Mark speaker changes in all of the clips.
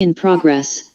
Speaker 1: In progress.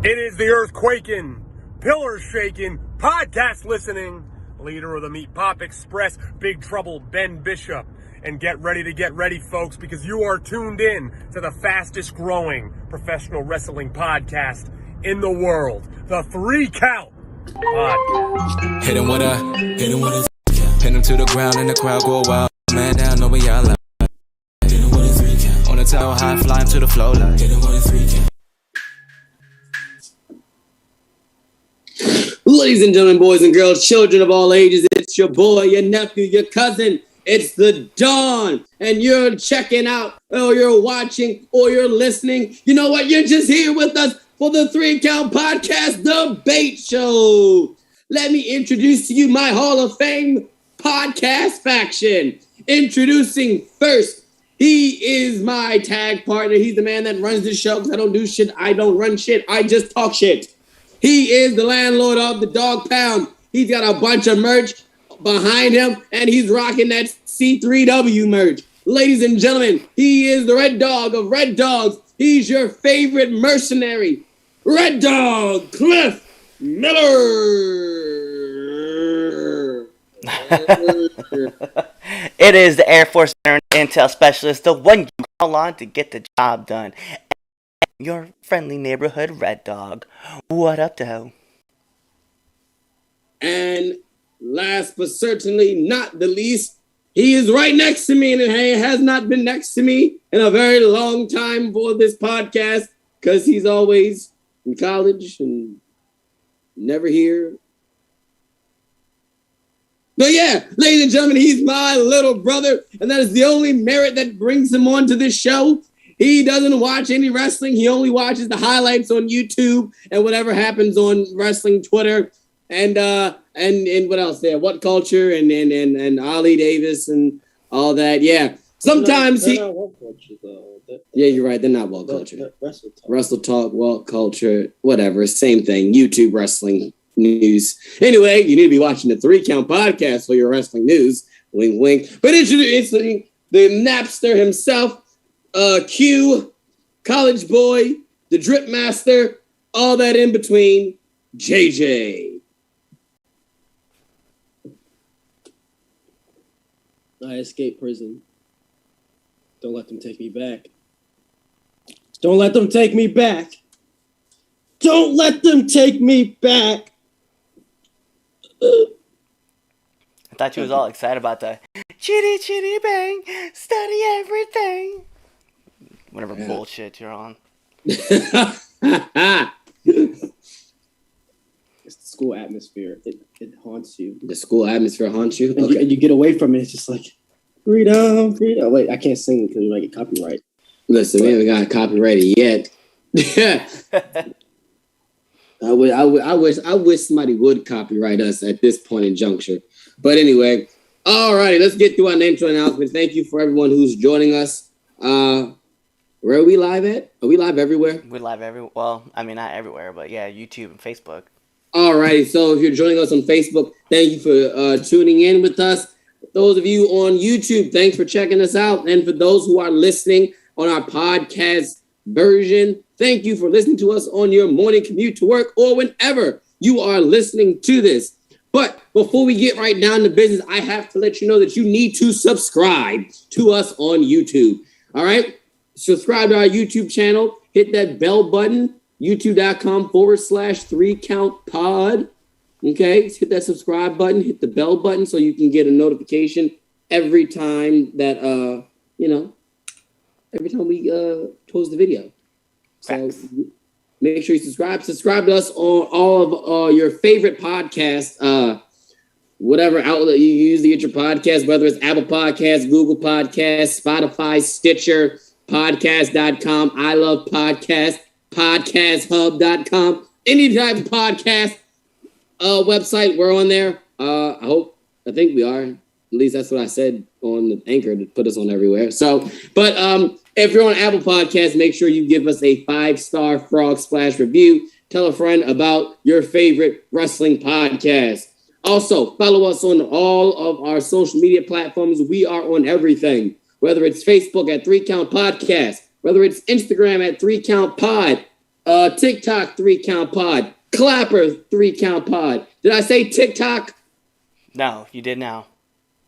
Speaker 2: It is the earthquaking, pillars shaking, podcast listening, leader of the Meat Pop Express, Big Trouble Ben Bishop. And get ready, folks, because you are tuned in to the fastest growing professional wrestling podcast in the world, the 3 Count Podcast.
Speaker 3: Hit him with a pin him to the ground and the crowd go wild. Man down, know we all like. Hit him with a 3 count. On the tower high, flying to the flow like. Hit him with a 3 count.
Speaker 4: Ladies and gentlemen, boys and girls, children of all ages, it's your boy, your nephew, your cousin. It's the Dawn, and you're checking out, or you're watching, or you're listening. You know what? You're just here with us for the 3 Count Podcast Debate Show. Let me introduce to you my Hall of Fame podcast faction. Introducing first, he is my tag partner. He's the man that runs the show because I don't do shit. I don't run shit. I just talk shit. He is the landlord of the Dog Pound. He's got a bunch of merch behind him, and he's rocking that C3W merch. Ladies and gentlemen, he is the Red Dog of Red Dogs. He's your favorite mercenary, Red Dog Cliff Miller.
Speaker 5: It is the Air Force Intel Specialist, the one you call on to get the job done. Your friendly neighborhood Red Dog. What up, though?
Speaker 4: And last but certainly not the least, he is right next to me, and he has not been next to me in a very long time for this podcast because he's always in college and never here. But yeah, ladies and gentlemen, he's my little brother, and that is the only merit that brings him onto this show. He doesn't watch any wrestling. He only watches the highlights on YouTube and whatever happens on wrestling Twitter and what else there? What Culture and Ollie Davis and all that. Yeah. Sometimes they're not What Culture, though. Yeah, you're right. They're not What Culture. Wrestle Talk, What Culture, whatever. Same thing. YouTube wrestling news. Anyway, you need to be watching the 3 Count Podcast for your wrestling news. Wink, wink. But introducing the Napster himself. Q, college boy, the drip master, all that in between, JJ.
Speaker 6: I escaped prison. Don't let them take me back. Don't let them take me back. Don't let them take me back.
Speaker 5: I thought you was all excited about the chitty chitty bang, study everything. Whatever bullshit you're on.
Speaker 6: It's the school atmosphere. It haunts you.
Speaker 4: The school atmosphere haunts you?
Speaker 6: And, and you get away from it. It's just like, freedom, freedom. Wait, I can't sing because we might get copyright.
Speaker 4: Listen, we haven't got copyrighted yet. I wish somebody would copyright us at this point in juncture. But anyway, all righty, let's get through our intro announcement. Thank you for everyone who's joining us. Where are we live at? Are we live everywhere?
Speaker 5: We're live everywhere. Well, I mean, not everywhere, but yeah, YouTube and Facebook.
Speaker 4: All right. So if you're joining us on Facebook, thank you for tuning in with us. Those of you on YouTube, thanks for checking us out. And for those who are listening on our podcast version, thank you for listening to us on your morning commute to work or whenever you are listening to this. But before we get right down to business, I have to let you know that you need to subscribe to us on YouTube. All right? Subscribe to our YouTube channel. Hit that bell button, youtube.com/3 Count Pod. Okay? Hit that subscribe button. Hit the bell button so you can get a notification every time that, every time we post the video. So make sure you subscribe. Subscribe to us on all of your favorite podcast whatever outlet you use to get your podcast, whether it's Apple Podcasts, Google Podcasts, Spotify, Stitcher, podcast.com, I Love Podcast, podcasthub.com, any type of podcast website, we're on there. I think we are. At least that's what I said on the Anchor to put us on everywhere. So, but if you're on Apple Podcasts, make sure you give us a 5-star Frog Splash review. Tell a friend about your favorite wrestling podcast. Also, follow us on all of our social media platforms. We are on everything, whether it's Facebook at 3 Count Podcast, whether it's Instagram at 3 Count Pod, TikTok 3 Count Pod, Clapper 3 Count Pod. Did I say TikTok?
Speaker 5: No, you did now.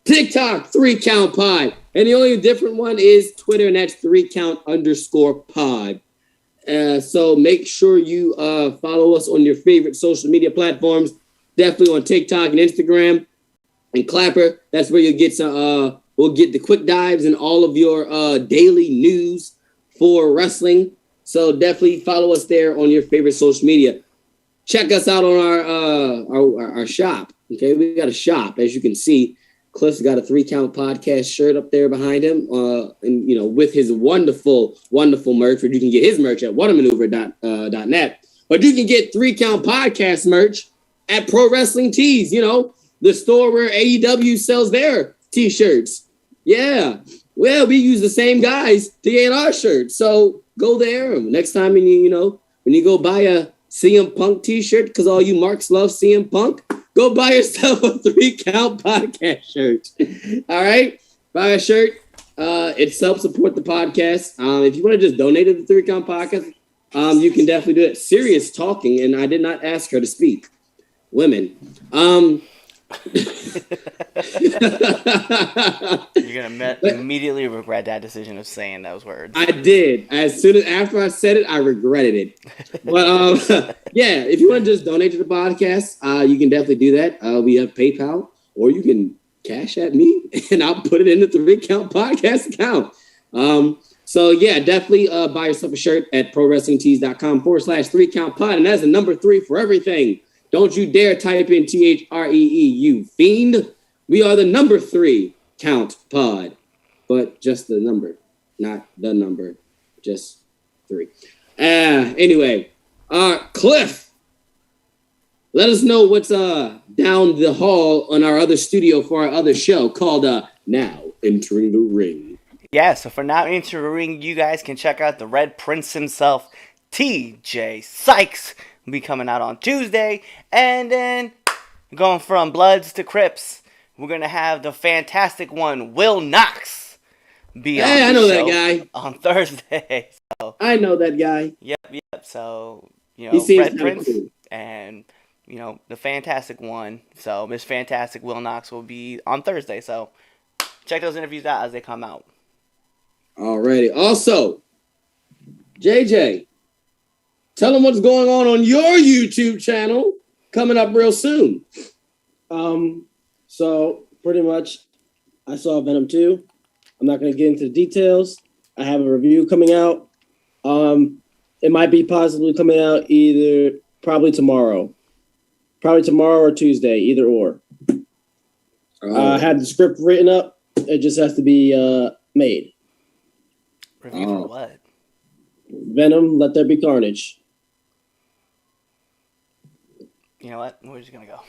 Speaker 4: TikTok 3 Count Pod. And the only different one is Twitter, and that's 3count_pod. So make sure you follow us on your favorite social media platforms. Definitely on TikTok and Instagram. And Clapper, that's where you'll get some, we'll get the quick dives and all of your daily news for wrestling. So definitely follow us there on your favorite social media. Check us out on our shop. Okay, we got a shop, as you can see. Cliff's got a 3 Count Podcast shirt up there behind him, and with his wonderful, wonderful merch. Where you can get his merch at whatamaneuver.net, but you can get 3 Count Podcast merch at Pro Wrestling Tees. The store where AEW sells their T-shirts. Yeah, well, we use the same guys to get our shirts, so go there. Next time when you go buy a CM Punk T-shirt, because all you marks love CM Punk, go buy yourself a 3 Count Podcast shirt. All right? Buy a shirt. It helps support the podcast. If you want to just donate to the 3 Count Podcast, you can definitely do it. Serious talking, and I did not ask her to speak. Women.
Speaker 5: You're gonna immediately regret that decision of saying those words.
Speaker 4: I did. After I said it, I regretted it. But yeah, if you want to just donate to the podcast, you can definitely do that. We have PayPal, or you can cash at me, and I'll put it in the 3 Count Podcast account. So yeah, definitely buy yourself a shirt at ProWrestlingTees.com/3 Count Pod, and that's the number 3 for everything. Don't you dare type in THREE, you fiend. We are the number 3 Count Pod, but just the number, not the number, just 3. Anyway, Cliff, let us know what's down the hall on our other studio for our other show called Now Entering the Ring.
Speaker 5: Yeah, so for Now Entering the Ring, you guys can check out the Red Prince himself, TJ Sykes. Will be coming out on Tuesday, and then going from Bloods to Crips, we're gonna have the fantastic one, Will Knox, be on the
Speaker 4: I know
Speaker 5: show
Speaker 4: that guy
Speaker 5: on Thursday. So
Speaker 4: I know that guy.
Speaker 5: Yep. So
Speaker 4: he seems
Speaker 5: Red Prince
Speaker 4: cool.
Speaker 5: and the fantastic one. So Miss Fantastic Will Knox will be on Thursday. So check those interviews out as they come out.
Speaker 4: Alrighty. Also, JJ. Tell them what's going on your YouTube channel coming up real soon.
Speaker 6: So pretty much, I saw Venom 2. I'm not going to get into the details. I have a review coming out. It might be possibly coming out probably tomorrow or Tuesday, either or. I had the script written up. It just has to be made.
Speaker 5: Review for what?
Speaker 6: Venom, Let There Be Carnage.
Speaker 5: You know what? We're just gonna go.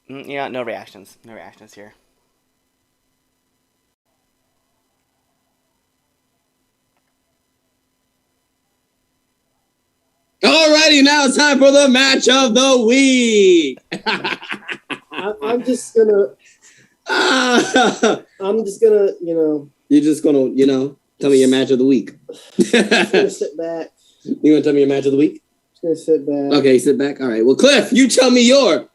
Speaker 5: No reactions. No reactions here.
Speaker 4: Alrighty, now it's time for the match of the week.
Speaker 6: I'm just gonna.
Speaker 4: You're just gonna, tell me your match of the week.
Speaker 6: I'm gonna sit back.
Speaker 4: You gonna tell me your match of the week?
Speaker 6: Gonna sit back.
Speaker 4: Okay, sit back. All right. Well, Cliff, you tell me your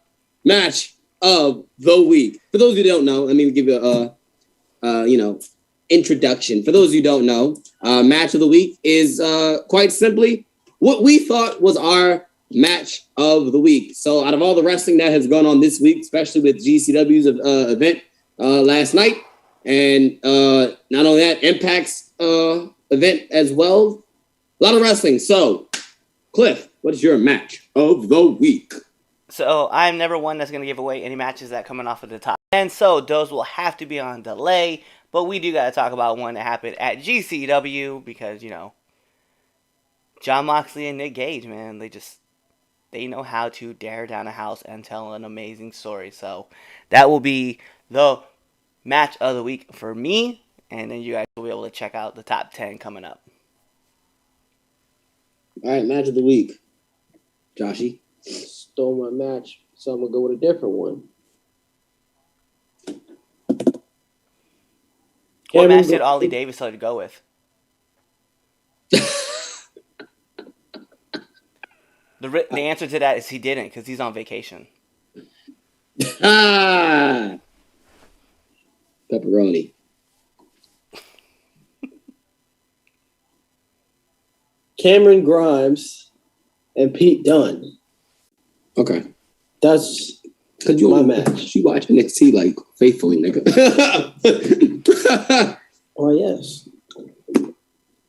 Speaker 4: match of the week. For those who don't know, let me give you a introduction. For those who don't know, match of the week is quite simply what we thought was our match of the week. So out of all the wrestling that has gone on this week, especially with GCW's event last night, and not only that, Impact's event as well, a lot of wrestling. So, Cliff, what is your match of the week?
Speaker 5: So I'm never one that's going to give away any matches that coming off of the top 10. So those will have to be on delay. But we do got to talk about one that happened at GCW because, Jon Moxley and Nick Gage, man, they know how to dare down a house and tell an amazing story. So that will be the match of the week for me. And then you guys will be able to check out the top 10 coming up.
Speaker 4: All right, match of the week. Joshy.
Speaker 6: Stole my match, so I'm going to go with a different one.
Speaker 5: What match did Ollie Davis tell you to go with? The answer to that is he didn't because he's on vacation.
Speaker 4: Pepperoni.
Speaker 6: Cameron Grimes and Pete Dunne.
Speaker 4: Okay.
Speaker 6: That's
Speaker 4: because you
Speaker 6: my match.
Speaker 4: You watch NXT like faithfully, nigga.
Speaker 6: Oh, yes.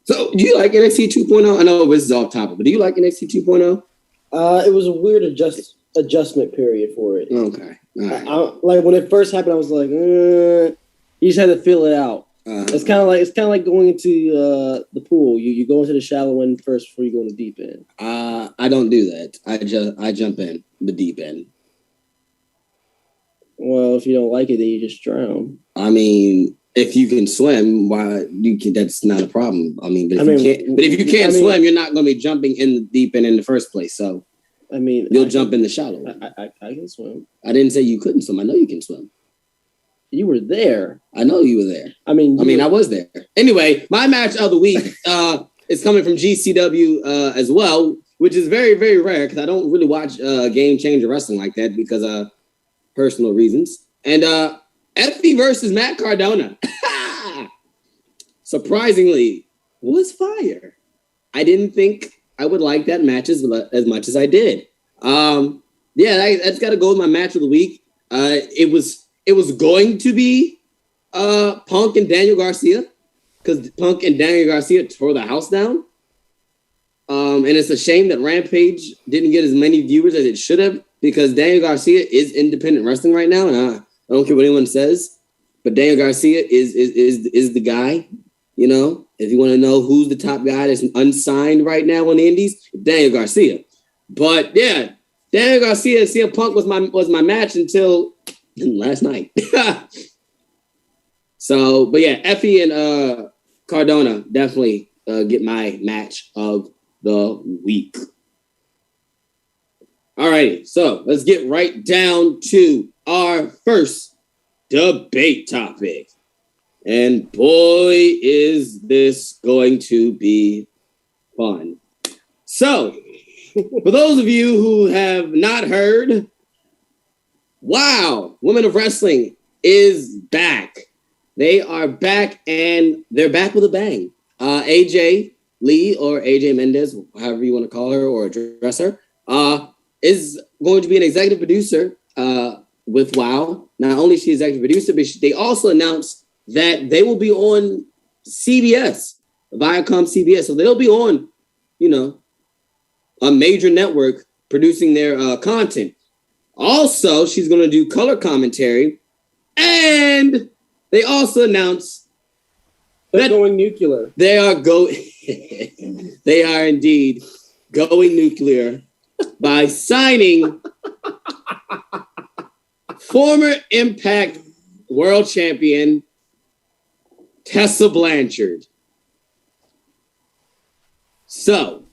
Speaker 4: So, do you like NXT 2.0? I know this is off topic, but do you like NXT 2.0?
Speaker 6: It was a weird adjustment period for it.
Speaker 4: Okay. All right.
Speaker 6: Like when it first happened, I was like, you just had to feel it out. It's kind of like going into the pool. You go into the shallow end first before you go in the deep end.
Speaker 4: I don't do that. I jump in the deep end.
Speaker 6: Well, if you don't like it, then you just drown.
Speaker 4: I mean, if you can swim, that's not a problem. I mean, if you can't swim, you're not going to be jumping in the deep end in the first place. So,
Speaker 6: I mean,
Speaker 4: you'll jump in the shallow.
Speaker 6: I can swim.
Speaker 4: I didn't say you couldn't swim. I know you can swim.
Speaker 6: You were there.
Speaker 4: I know you were there.
Speaker 6: I mean,
Speaker 4: I was there. Anyway, my match of the week is coming from GCW as well, which is very, very rare because I don't really watch Game Changer Wrestling like that because of personal reasons. And Effie versus Matt Cardona, surprisingly, was fire. I didn't think I would like that match as much as I did. That's got to go with my match of the week. It was going to be Punk and Daniel Garcia because Punk and Daniel Garcia tore the house down. And it's a shame that Rampage didn't get as many viewers as it should have because Daniel Garcia is independent wrestling right now. And I don't care what anyone says, but Daniel Garcia is the guy. You know, if you want to know who's the top guy that's unsigned right now on the indies, Daniel Garcia. But yeah, Daniel Garcia and CM Punk was my match until last night. So, but yeah, Effie and Cardona definitely get my match of the week. All right, so let's get right down to our first debate topic. And boy, is this going to be fun. So, for those of you who have not heard, wow, Women of Wrestling is back. They are back, and they're back with a bang. AJ Lee, or AJ Mendez, however you want to call her or address her, is going to be an executive producer with WOW. Not only is she executive producer, but they also announced that they will be on CBS, Viacom CBS. So they'll be on, a major network producing their content. Also, she's going to do color commentary. And they also announced
Speaker 6: they're going nuclear.
Speaker 4: They are they are indeed going nuclear by signing former Impact World Champion Tessa Blanchard. So,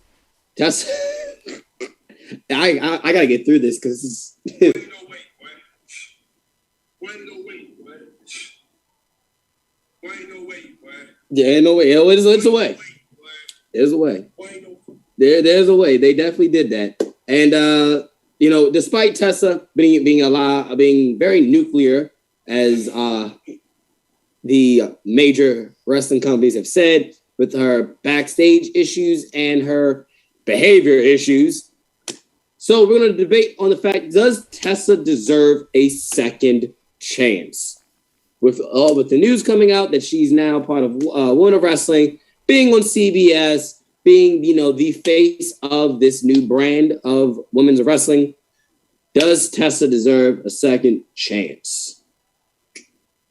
Speaker 4: Tessa, I gotta get through this because this is. Yeah, no way. It's a way. There's a way. There's a way. They definitely did that. And despite Tessa being very nuclear, as the major wrestling companies have said, with her backstage issues and her behavior issues. So we're going to debate on the fact, does Tessa deserve a second chance? With the news coming out that she's now part of Women of Wrestling, being on CBS, being, the face of this new brand of women's wrestling, Does Tessa deserve a second chance?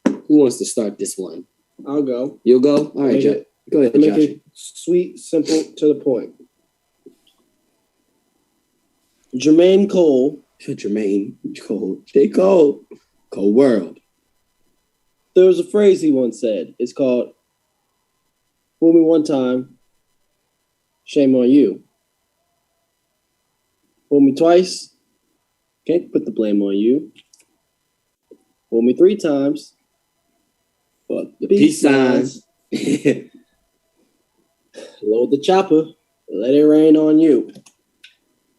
Speaker 4: Who wants to start this one?
Speaker 6: I'll go.
Speaker 4: You'll go? All right, Josh. Go ahead,
Speaker 6: Make
Speaker 4: Josh.
Speaker 6: it sweet, simple, to the point. Jermaine Cole.
Speaker 4: Jermaine Cole. J. Cole. Cole World.
Speaker 6: There was a phrase he once said. It's called, fool me one time, shame on you. Fool me twice, can't put the blame on you. Fool me 3 times,
Speaker 4: Well, the peace signs.
Speaker 6: Load the chopper, let it rain on you.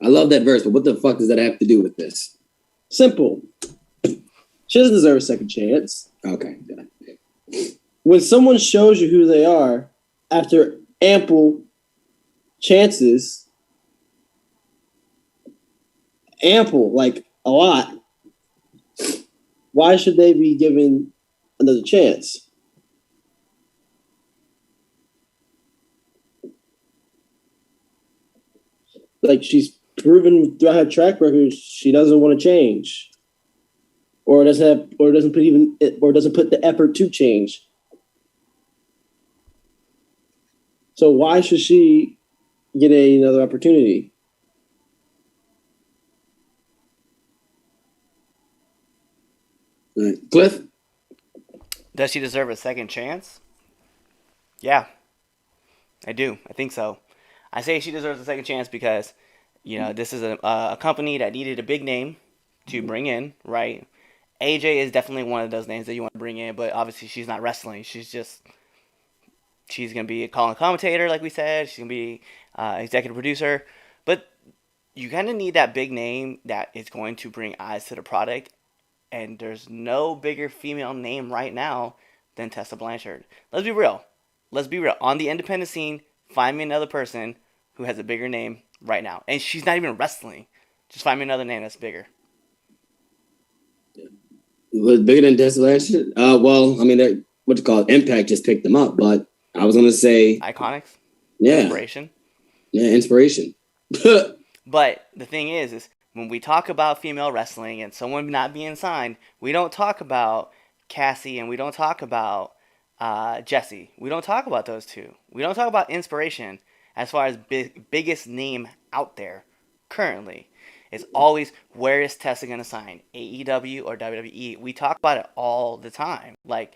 Speaker 4: I love that verse, but what the fuck does that have to do with this?
Speaker 6: Simple. She doesn't deserve a second chance.
Speaker 4: Okay.
Speaker 6: When someone shows you who they are after ample chances, like a lot, why should they be given another chance? Like, she's proven throughout her track record she doesn't want to change, or doesn't put the effort to change. So why should she get another opportunity?
Speaker 4: All right. Cliff?
Speaker 5: Does she deserve a second chance? Yeah, I do. I think so. I say she deserves a second chance because, this is a company that needed a big name to bring in, right? AJ is definitely one of those names that you want to bring in, but obviously she's not wrestling. She's going to be a call and commentator, like we said. She's going to be executive producer. But you kind of need that big name that is going to bring eyes to the product. And there's no bigger female name right now than Tessa Blanchard. Let's be real. On the independent scene, find me another person who has a bigger name right now. And she's not even wrestling. Just find me another name that's bigger.
Speaker 4: Was bigger than Tessa Blanchard? Well, I mean, what you call it? Impact just picked them up, but I was gonna say
Speaker 5: Iconics.
Speaker 4: Yeah.
Speaker 5: Inspiration.
Speaker 4: Yeah, inspiration.
Speaker 5: But the thing is when we talk about female wrestling and someone not being signed, we don't talk about Cassie and we don't talk about Jessie. We don't talk about those two. We don't talk about inspiration as far as biggest name out there currently. It's always, where is Tessa going to sign? AEW or WWE? We talk about it all the time. Like,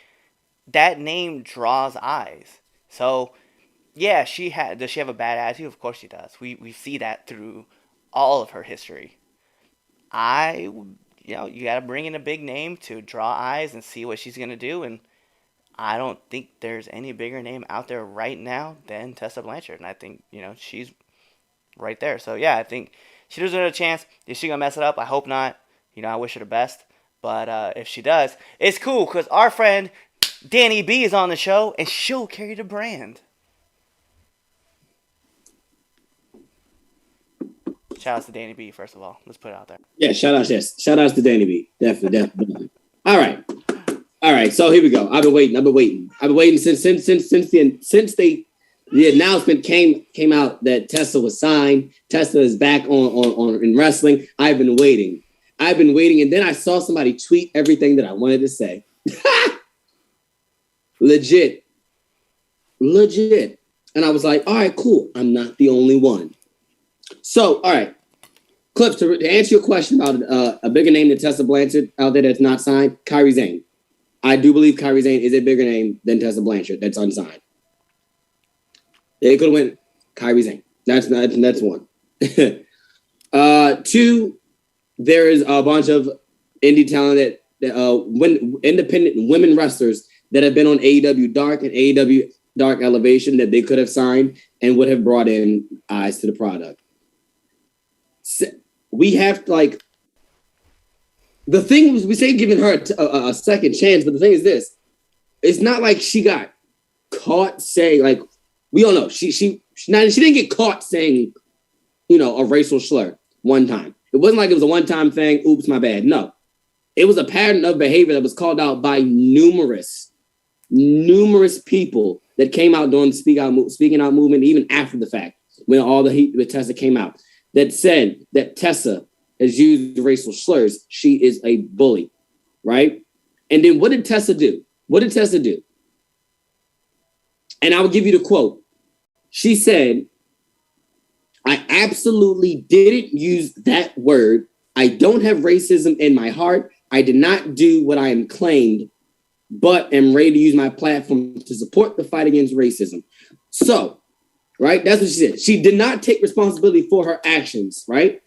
Speaker 5: that name draws eyes. So, yeah, does she have a bad attitude? Of course she does. We see that through all of her history. You got to bring in a big name to draw eyes and see what she's going to do. And I don't think there's any bigger name out there right now than Tessa Blanchard. And I think, she's right there. So, yeah, I think she deserves a chance. Is she going to mess it up? I hope not. I wish her the best. But if she does, it's cool because our friend Danny B is on the show and she'll carry the brand. Shout out to Danny B, first of all. Let's put it out there.
Speaker 4: Yeah, shout outs to Danny B. Definitely. All right. So here we go. I've been waiting since the announcement came out that Tessa was signed. Tessa is back on in wrestling. I've been waiting, and then I saw somebody tweet everything that I wanted to say. Legit. And I was like, all right, cool. I'm not the only one. So, all right, Cliff, to answer your question about a bigger name than Tessa Blanchard out there that's not signed, Kyrie Zane. I do believe Kyrie Zane is a bigger name than Tessa Blanchard that's unsigned. They could have went Kyrie Zane. That's one. 2, there is a bunch of indie talent independent women wrestlers that have been on AEW Dark and AEW Dark Elevation that they could have signed and would have brought in eyes to the product. We have the thing was, we say giving her a second chance, but the thing is this: it's not like she got caught saying, like, we all know she didn't get caught saying, a racial slur one time. It wasn't like it was a one-time thing. Oops, my bad. No, it was a pattern of behavior that was called out by numerous people that came out during the speaking out movement, even after the fact, when all the heat with Tessa came out, that said that Tessa has used racial slurs, she is a bully, right? And then what did Tessa do? And I will give you the quote. She said, I absolutely didn't use that word. I don't have racism in my heart. I did not do what I am claimed, but am ready to use my platform to support the fight against racism. So, right, that's what she said. She did not take responsibility for her actions, right?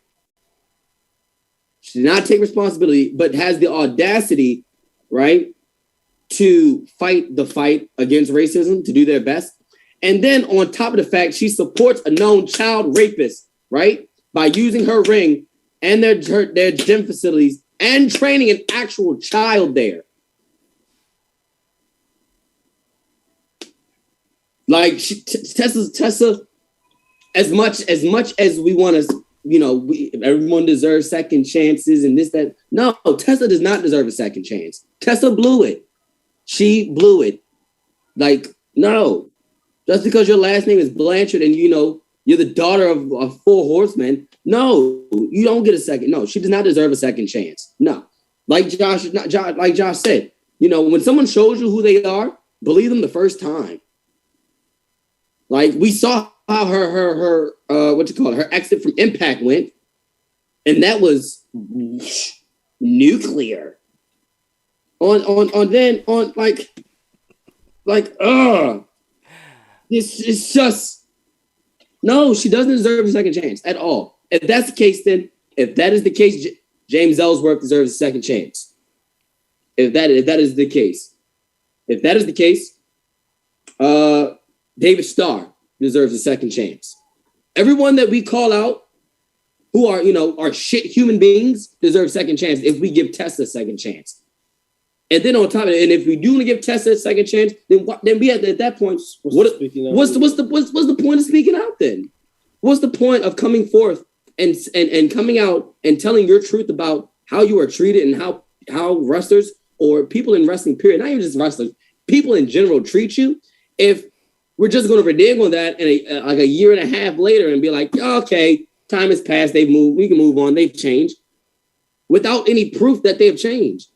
Speaker 4: She did not take responsibility, but has the audacity, right, to fight the fight against racism, to do their best. And then on top of the fact, she supports a known child rapist, right, by using her ring and their gym facilities and training an actual child there. Like Tessa, as much as we want to, everyone deserves second chances and this, that. No, Tessa does not deserve a second chance. Tessa blew it. She blew it. Like, no. Just because your last name is Blanchard and you're the daughter of four horsemen, no, you don't get a second. No, she does not deserve a second chance. No. Like Josh said, when someone shows you who they are, believe them the first time. Like we saw how her her exit from Impact went, and that was nuclear. It's just no. She doesn't deserve a second chance at all. If that's the case, then if that is the case, James Ellsworth deserves a second chance. If that is the case, David Starr deserves a second chance. Everyone that we call out who are shit human beings deserve a second chance if we give Tessa a second chance. And then on top of it, and if we do want to give Tessa a second chance, then we have at that point, what's the point of speaking out then? What's the point of coming forth and coming out and telling your truth about how you are treated and how wrestlers or people in wrestling, period, not even just wrestlers, people in general treat you, if we're just going to renege on that and like a year and a half later and be like, okay, time has passed, they've moved, we can move on, they've changed, without any proof that they have changed.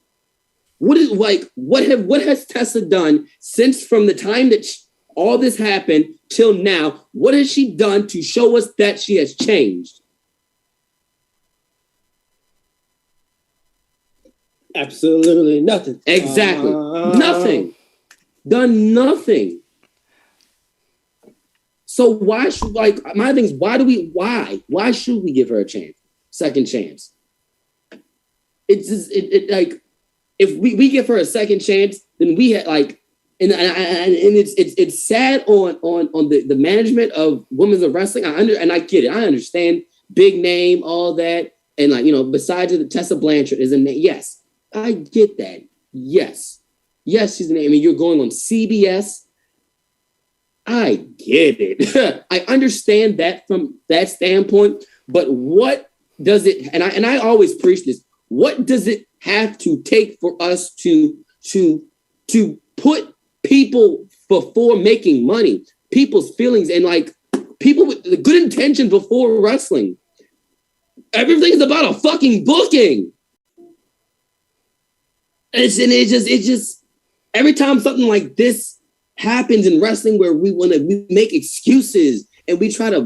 Speaker 4: What has Tessa done since from the time that all this happened till now? What has she done to show us that she has changed?
Speaker 6: Absolutely nothing.
Speaker 4: Exactly. Nothing. Done nothing. So why should my thing is why should we give her a chance? Second chance. It's just if we give her a second chance, then we had and it's sad on the management of women's wrestling. I get it. I understand big name, all that, and besides the Tessa Blanchard is a name. Yes, I get that. Yes, she's a name. I mean, you're going on CBS. I get it. I understand that from that standpoint. But what does it? And I always preach this. What does it have to take for us to put people before making money, people's feelings, and people with the good intention before wrestling? Everything's about a fucking booking. It just every time something like this happens in wrestling where we make excuses and we try to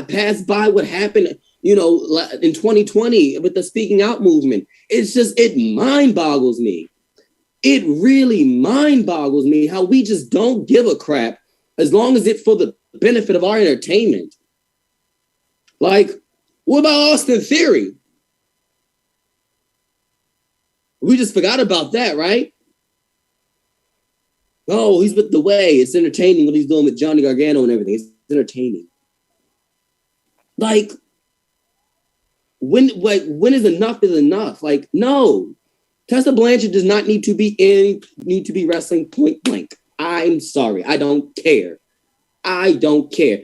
Speaker 4: pass by what happened in 2020 with the speaking out movement. It mind boggles me. It really mind boggles me how we just don't give a crap as long as it's for the benefit of our entertainment. Like, what about Austin Theory? We just forgot about that, right? Oh, he's with The Way. It's entertaining what he's doing with Johnny Gargano and everything. It's entertaining. When is enough is enough? No. Tessa Blanchard does not need to be wrestling point blank. I'm sorry. I don't care.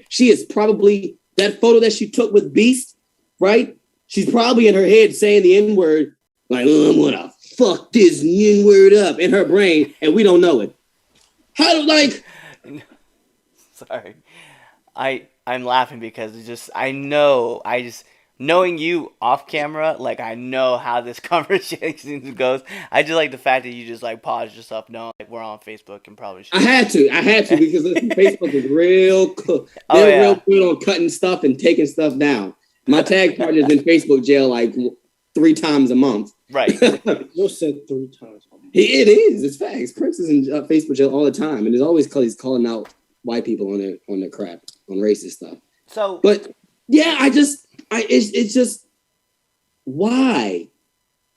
Speaker 4: She is probably that photo that she took with Beast, right? She's probably in her head saying the N-word, I'm gonna fuck this N-word up in her brain, and we don't know it.
Speaker 5: Sorry. I'm laughing because I know knowing you off camera, like I know how this conversation goes. I just like the fact that you just like paused yourself. No, like we're on Facebook and probably should.
Speaker 4: I had to because Facebook is real cool. They're real good on cutting stuff and taking stuff down. My tag partner's in Facebook jail like 3 times a month.
Speaker 5: Right.
Speaker 6: You said 3 times.
Speaker 4: It is. It's facts. Prince is in Facebook jail all the time, and there's always he's calling out white people on their crap, on racist stuff.
Speaker 5: So,
Speaker 4: but yeah, it's just why?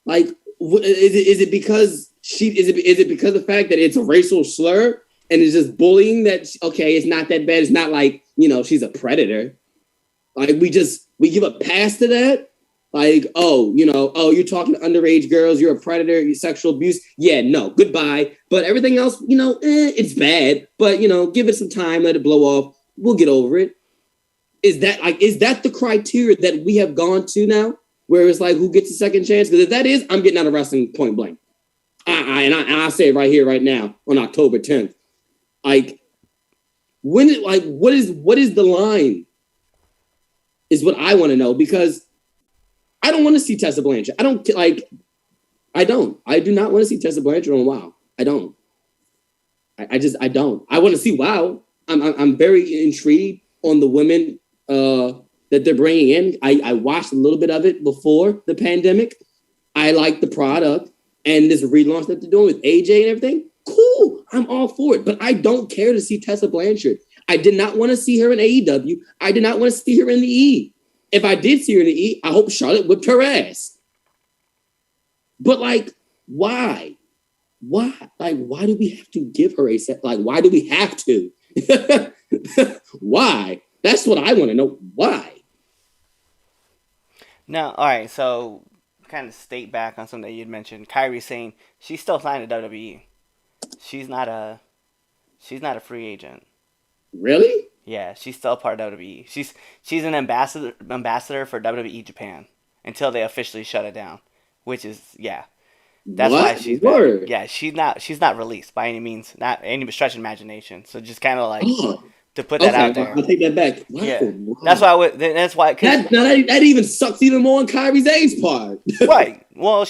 Speaker 4: Like, is it because is it because of the fact that it's a racial slur and it's just bullying that? Okay, it's not that bad. It's not like she's a predator. Like we give a pass to that. Like, you're talking to underage girls, you're a predator, you're sexual abuse. Yeah, no, goodbye. But everything else, it's bad. But, give it some time, let it blow off. We'll get over it. Is that the criteria that we have gone to now? Where it's like, who gets a second chance? Because if that is, I'm getting out of wrestling point blank. I'll say it right here, right now, on October 10th. Like, what is the line? Is what I want to know, because I don't want to see Tessa Blanchard. I do not want to see Tessa Blanchard on WoW. I don't. I don't. I want to see WoW. I'm very intrigued on the women that they're bringing in. I watched a little bit of it before the pandemic. I like the product and this relaunch that they're doing with AJ and everything. Cool. I'm all for it. But I don't care to see Tessa Blanchard. I did not want to see her in AEW. I did not want to see her in the E. If I did see her in the E, I hope Charlotte whipped her ass. But why? Why? Why do we have to give her a set? Why do we have to? Why? That's what I want to know. Why?
Speaker 5: No, all right. So, kind of state back on something that you'd mentioned. Kyrie Zane, she's still signed to WWE. She's not a free agent.
Speaker 4: Really?
Speaker 5: Yeah, she's still a part of WWE. She's an ambassador for WWE Japan until they officially shut it down. Which is that's why she's back. Yeah, she's not released by any means, not any stretch of imagination. So just kind of to put that out there.
Speaker 4: I'll take that back. Wow.
Speaker 5: Yeah, that's why. That's why.
Speaker 4: That even sucks even more on Kyrie Zane's part.
Speaker 5: Right. Well,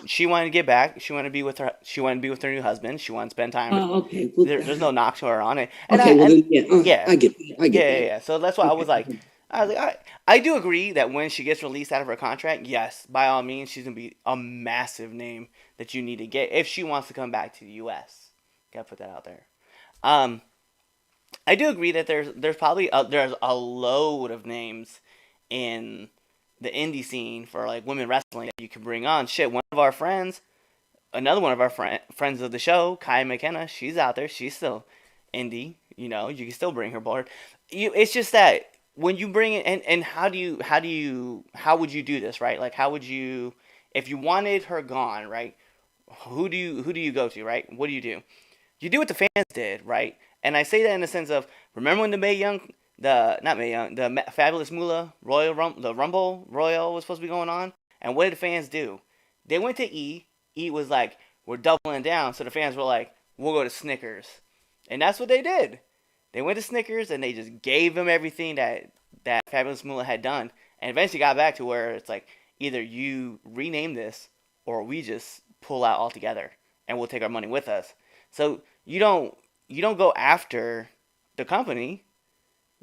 Speaker 5: she wanted to get back. She wanted to be with her. She wanted to be with her new husband. She wanted to spend time.
Speaker 4: Okay. Well,
Speaker 5: there's no knock to her on it. And
Speaker 4: I get that.
Speaker 5: Yeah. So that's why I was like, I do agree that when she gets released out of her contract, yes, by all means, she's gonna be a massive name that you need to get if she wants to come back to the U.S. Gotta put that out there. I do agree that there's probably there's a load of names in the indie scene for women wrestling that you can bring on. Shit, another one of our friends of the show, Kai McKenna, she's out there. She's still indie. You can still bring her board. It's just that when you bring it, and how would you do this, right? How would you, if you wanted her gone, right? Who do you go to, right? What do? You do what the fans did, right? And I say that in the sense of, remember when the Fabulous Moolah the Rumble Royal was supposed to be going on? And what did the fans do? They went to E. E was like, we're doubling down. So the fans were like, we'll go to Snickers. And that's what they did. They went to Snickers and they just gave them everything that Fabulous Moolah had done. And eventually got back to where it's like, either you rename this or we just pull out altogether and we'll take our money with us. So you don't go after the company.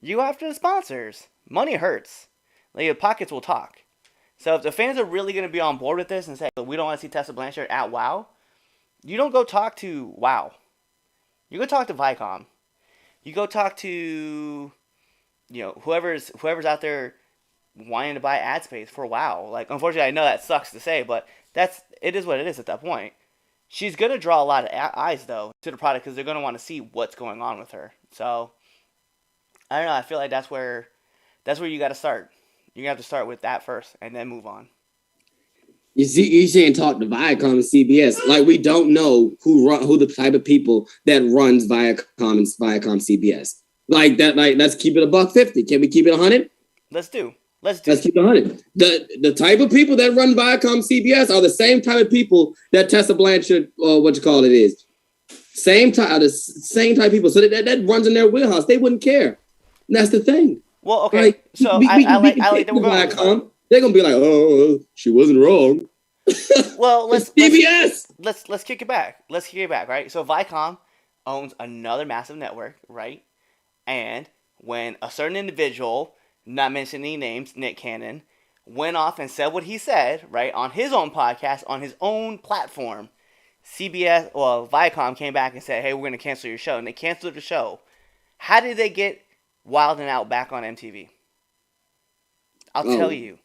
Speaker 5: You go after the sponsors. Money hurts. Your pockets will talk. So if the fans are really going to be on board with this and say, we don't want to see Tessa Blanchard at WoW, you don't go talk to WoW. You go talk to Viacom. You go talk to, whoever's out there wanting to buy ad space for WoW. Unfortunately, I know that sucks to say, but it is what it is at that point. She's going to draw a lot of eyes, though, to the product because they're going to want to see what's going on with her. So, I don't know. I feel like that's where you got to start. You have to start with that first and then move on.
Speaker 4: You see, you shouldn't talk to Viacom and CBS. We don't know who the type of people that runs Viacom and Viacom CBS. Let's keep it $150. Can we keep it 100?
Speaker 5: Let's keep
Speaker 4: it 100. The type of people that run Viacom CBS are the same type of people that Tessa Blanchard, is. Same type of people. So that runs in their wheelhouse. They wouldn't care. And that's the thing.
Speaker 5: Well, okay. So I like that we're going
Speaker 4: Viacom. they're gonna be like, oh, she wasn't wrong.
Speaker 5: Well,
Speaker 4: CBS.
Speaker 5: Let's kick it back. Let's kick it back, right? So Viacom owns another massive network, right? And when a certain individual, not mentioning any names, Nick Cannon, went off and said what he said, right, on his own podcast, on his own platform, Viacom came back and said, hey, we're going to cancel your show. And they canceled the show. How did they get Wild 'N Out back on MTV? I'll tell you.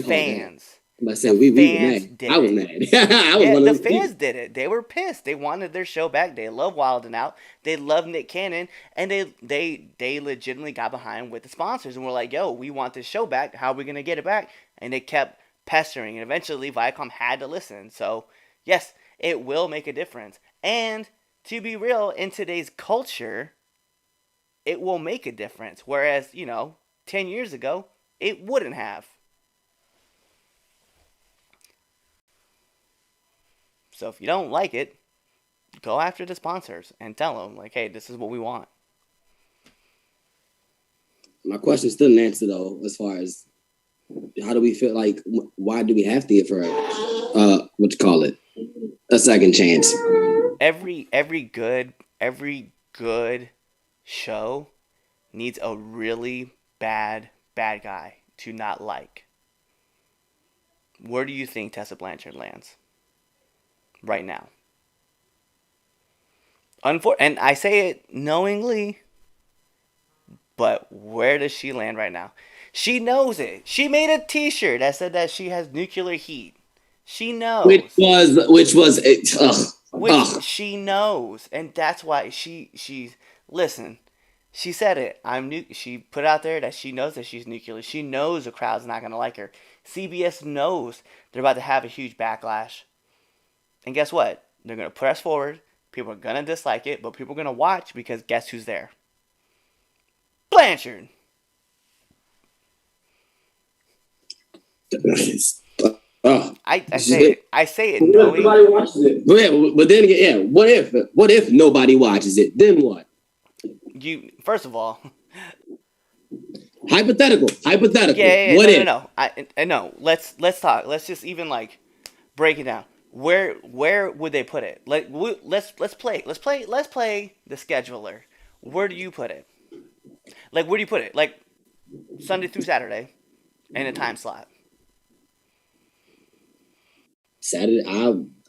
Speaker 5: Fans.
Speaker 4: I said we were mad. I was mad.
Speaker 5: The fans did it. They were pissed. They wanted their show back. They love Wild 'N Out. They love Nick Cannon, and they legitimately got behind with the sponsors and were like, "Yo, we want this show back. How are we gonna get it back?" And they kept pestering, and eventually Viacom had to listen. So yes, it will make a difference. And to be real, in today's culture, it will make a difference. Whereas 10 years ago, it wouldn't have. So if you don't like it, go after the sponsors and tell them, like, hey, this is what we want.
Speaker 4: My question still didn't answer, though, as far as how do we feel like, why do we have to give her a second chance?
Speaker 5: Every good show needs a really bad guy to not like. Where do you think Tessa Blanchard lands right now? And I say it knowingly, but where does she land right now? She knows it. She made a T-shirt that said that she has nuclear heat. She knows. Which she knows, and that's why she's listen. She said it. She put out there that she knows that she's nuclear. She knows the crowd's not gonna like her. CBS knows they're about to have a huge backlash. And guess what? They're going to press forward. People are going to dislike it, but people are going to watch because guess who's there? Blanchard. I say it knowing.
Speaker 6: Nobody watches it.
Speaker 4: But then again, what if nobody watches it? Then what?
Speaker 5: First of all,
Speaker 4: hypothetical.
Speaker 5: Yeah,
Speaker 4: what if?
Speaker 5: No. I know. Let's talk. Let's just even break it down. Where would they put it? Let's play the scheduler. Where do you put it? Where do you put it? Sunday through Saturday, in a time slot.
Speaker 4: Saturday,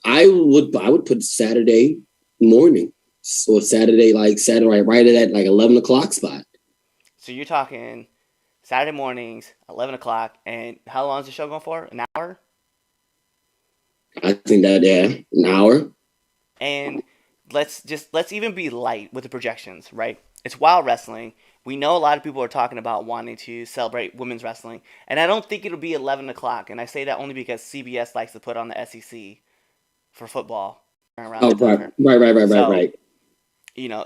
Speaker 4: I would put Saturday morning or Saturday right at that 11 o'clock spot.
Speaker 5: So you're talking Saturday mornings, 11 o'clock, and how long is the show going for? An hour?
Speaker 4: I think that, an hour.
Speaker 5: And let's even be light with the projections, right? It's Wild Wrestling. We know a lot of people are talking about wanting to celebrate women's wrestling, and I don't think it'll be 11 o'clock. And I say that only because CBS likes to put on the SEC for football around.
Speaker 4: Oh, right.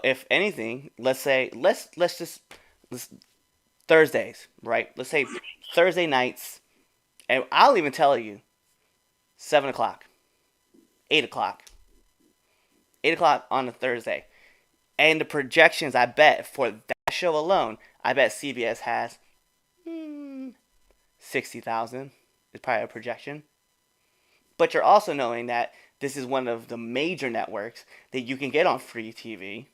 Speaker 5: If anything, let's Thursdays, right? Let's say Thursday nights, and I'll even tell you 7 o'clock, 8 o'clock. 8 o'clock on a Thursday. And the projections, I bet, for that show alone, I bet CBS has 60,000 is probably a projection. But you're also knowing that this is one of the major networks that you can get on free TV,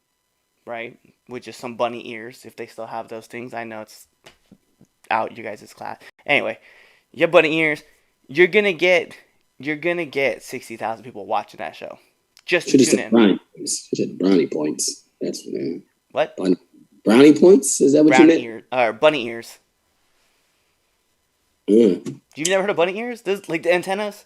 Speaker 5: right? With just some bunny ears, if they still have those things. I know it's out you guys' class. Anyway, your bunny ears, you're gonna get 60,000 people watching that show. Just to tune in.
Speaker 4: Brownie points. That's
Speaker 5: what?
Speaker 4: Brownie points? Is that what you meant?
Speaker 5: Bunny ears. You've never heard of bunny ears? Those, the antennas?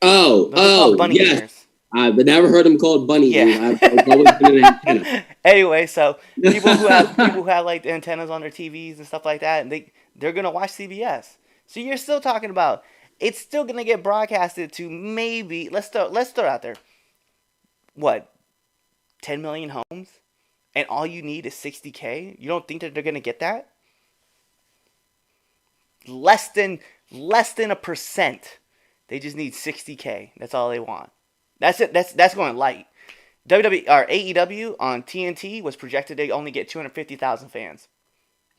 Speaker 4: Bunny ears. I've never heard them called bunny ears. I've always been an antenna.
Speaker 5: Anyway, so people who have the antennas on their TVs and stuff like that, and they're gonna watch CBS. So you're still talking about it's still gonna get broadcasted to maybe let's throw it out there. What? 10 million homes? And all you need is 60K? You don't think that they're going to get that? Less than 1%. They just need 60K. That's all they want. That's it. That's going light. AEW on TNT was projected they only get 250,000 fans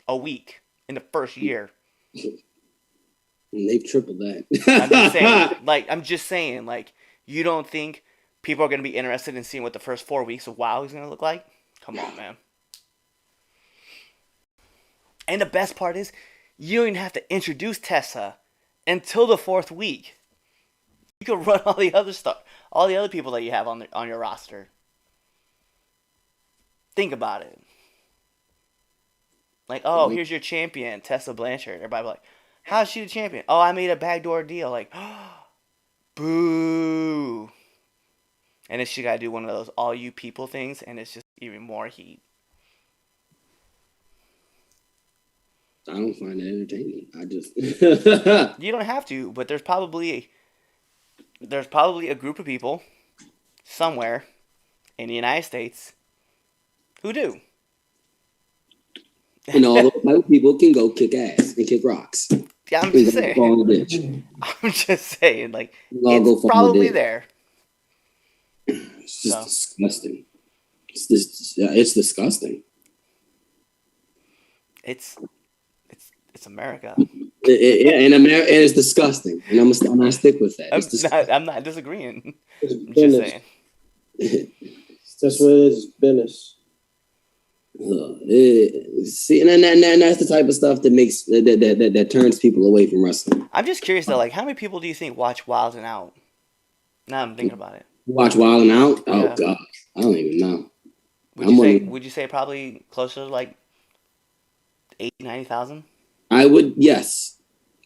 Speaker 5: a week in the first year.
Speaker 4: And they've tripled that.
Speaker 5: I'm just saying, like, you don't think people are going to be interested in seeing what the first 4 weeks of WoW is going to look like? Come on, man. And the best part is, you don't even have to introduce Tessa until the 4th week. You can run all the other stuff, all the other people that you have on your roster. Think about it. Like, oh, here's your champion, Tessa Blanchard. Everybody like, how's she the champion? Oh, I made a backdoor deal. Like, boo. And then she got to do one of those all you people things, and it's just even more heat.
Speaker 4: I don't find it entertaining. I just
Speaker 5: You don't have to, but there's probably a group of people somewhere in the United States who do.
Speaker 4: And all those type of people can go kick ass and kick rocks.
Speaker 5: Yeah, I'm just saying. I'm just saying, like, it's probably there.
Speaker 4: It's just disgusting. It's disgusting.
Speaker 5: It's America.
Speaker 4: And it's disgusting. And I'm gonna stick with that.
Speaker 5: I'm not disagreeing. I'm
Speaker 6: just
Speaker 5: saying.
Speaker 6: That's what it is. Business.
Speaker 4: See, and that's the type of stuff that makes that turns people away from wrestling.
Speaker 5: I'm just curious though, like, how many people do you think watch Wild and Out? Now I'm thinking about it.
Speaker 4: Watch Wild and Out? Oh
Speaker 5: Yeah.
Speaker 4: God, I don't even know.
Speaker 5: Would you say probably closer to like 80,000-90,000?
Speaker 4: I would, yes.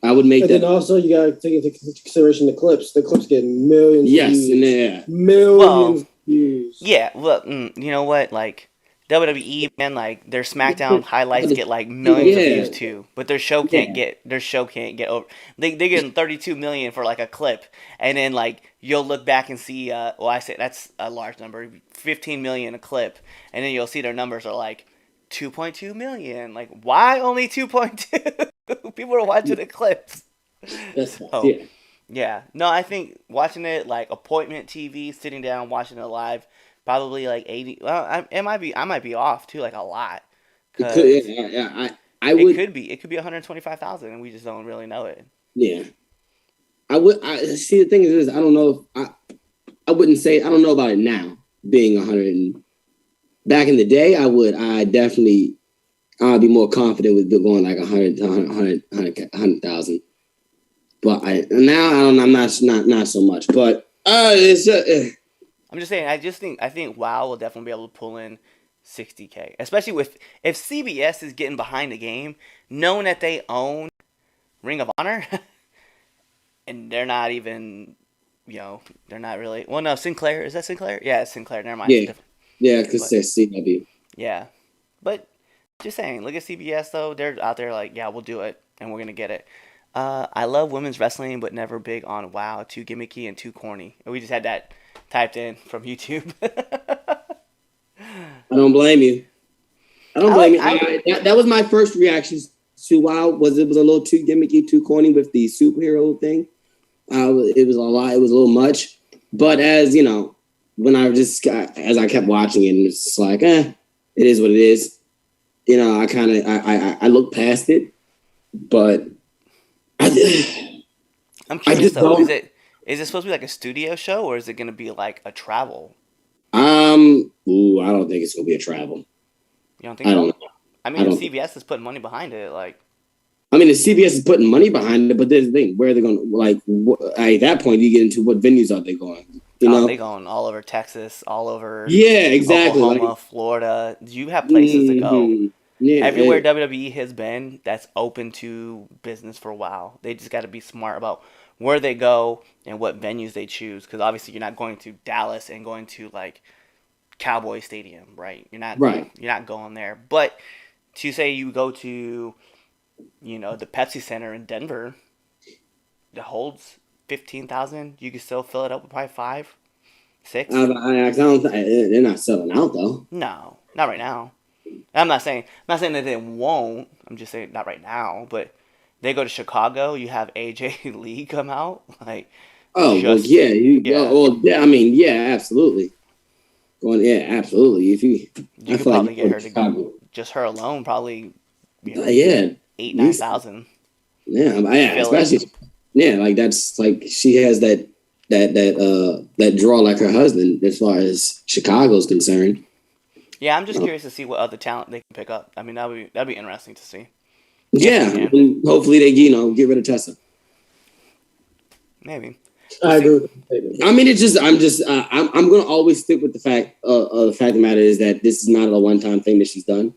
Speaker 4: I would make
Speaker 6: and
Speaker 4: that.
Speaker 6: And then also you gotta take into consideration the clips. The clips get millions.
Speaker 4: Yes,
Speaker 6: views.
Speaker 4: and yeah,
Speaker 6: Millions views.
Speaker 5: Yeah, look, you know what? Like, WWE, man, like, their Smackdown highlights get like millions of views too, but their show can't get over. They get 32 million for like a clip, and then like you'll look back and see. I say that's a large number, 15 million a clip, and then you'll see their numbers are like 2.2 million. Like, why only 2.2? People are watching the clips. Yeah. No, I think watching it like appointment TV, sitting down watching it live. Probably like 80. Well, I might be off too, like a lot.
Speaker 4: It could, I would.
Speaker 5: It could be 125,000, and we just don't really know it.
Speaker 4: Yeah, I see. The thing is, I don't know if I wouldn't say I don't know about it now being 100. Back in the day, I'd be more confident with going like 100,000. But now I don't. I'm not so much. But it's just.
Speaker 5: I'm just saying. I think WoW will definitely be able to pull in 60K, especially if CBS is getting behind the game, knowing that they own Ring of Honor, and they're not even, they're not really. Well, no, Sinclair, is that Sinclair? Yeah, it's Sinclair. Never mind.
Speaker 4: Yeah, because it's CW.
Speaker 5: Yeah, but just saying, look at CBS though. They're out there like, yeah, we'll do it, and we're gonna get it. I love women's wrestling, but never big on WoW. Too gimmicky and too corny. And we just had that typed in from YouTube.
Speaker 4: I don't blame you. That was my first reaction to WoW. It was a little too gimmicky, too corny with the superhero thing. It was a lot. It was a little much. But as you know, as I kept watching it, and it's just like, it is what it is. I looked past it, but
Speaker 5: I'm curious though. Is it supposed to be like a studio show, or is it going to be like a travel?
Speaker 4: I don't think it's going to be a travel.
Speaker 5: You don't think so? I don't know. I mean, if CBS is putting money behind it, like.
Speaker 4: I mean, if CBS is putting money behind it, but there's the thing: where are they going to at that point? You get into what venues are they going?
Speaker 5: They going all over Texas, all over.
Speaker 4: Yeah, exactly.
Speaker 5: Oklahoma, Florida. You have places to go. Yeah, everywhere WWE has been, that's open to business for WoW. They just got to be smart about where they go and what venues they choose, because obviously you're not going to Dallas and going to like Cowboy Stadium, right? You're not going there. But to say you go to, the Pepsi Center in Denver, that holds 15,000, you can still fill it up with probably 5, 6.
Speaker 4: I don't. They're not selling out though.
Speaker 5: No, not right now. I'm not saying that they won't. I'm just saying not right now, but. They go to Chicago. You have AJ Lee come out, like.
Speaker 4: Oh well, absolutely. Absolutely. If you
Speaker 5: could probably get her to go. Just her alone, probably. 8,000-9,000.
Speaker 4: especially like that's like she has that draw like her husband as far as Chicago's concerned.
Speaker 5: Yeah, I'm just curious to see what other talent they can pick up. I mean, that'd be interesting to see.
Speaker 4: Yeah, and hopefully they get rid of Tessa.
Speaker 5: Maybe.
Speaker 6: I agree.
Speaker 4: I mean, I'm gonna always stick with the fact of the matter is that this is not a one-time thing that she's done.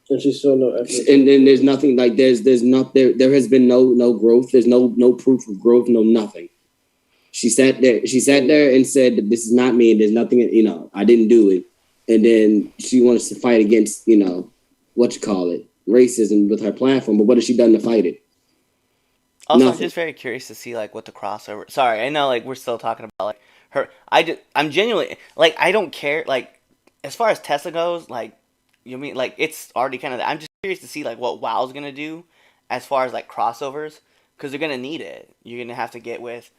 Speaker 6: And she's still no effort.
Speaker 4: And then there's nothing like there has been no growth. There's no proof of growth, no nothing. She sat there and said that this is not me. There's nothing, I didn't do it. And then she wants to fight against, racism with her platform. But what has she done to fight it?
Speaker 5: Also,
Speaker 4: Nothing.
Speaker 5: I'm just very curious to see like what the crossover. Sorry, I know like we're still talking about like her. I'm genuinely like I don't care like as far as Tessa goes. Like you mean like it's already kind of. I'm just curious to see like what WoW's gonna do as far as like crossovers because they're gonna need it. You're gonna have to get with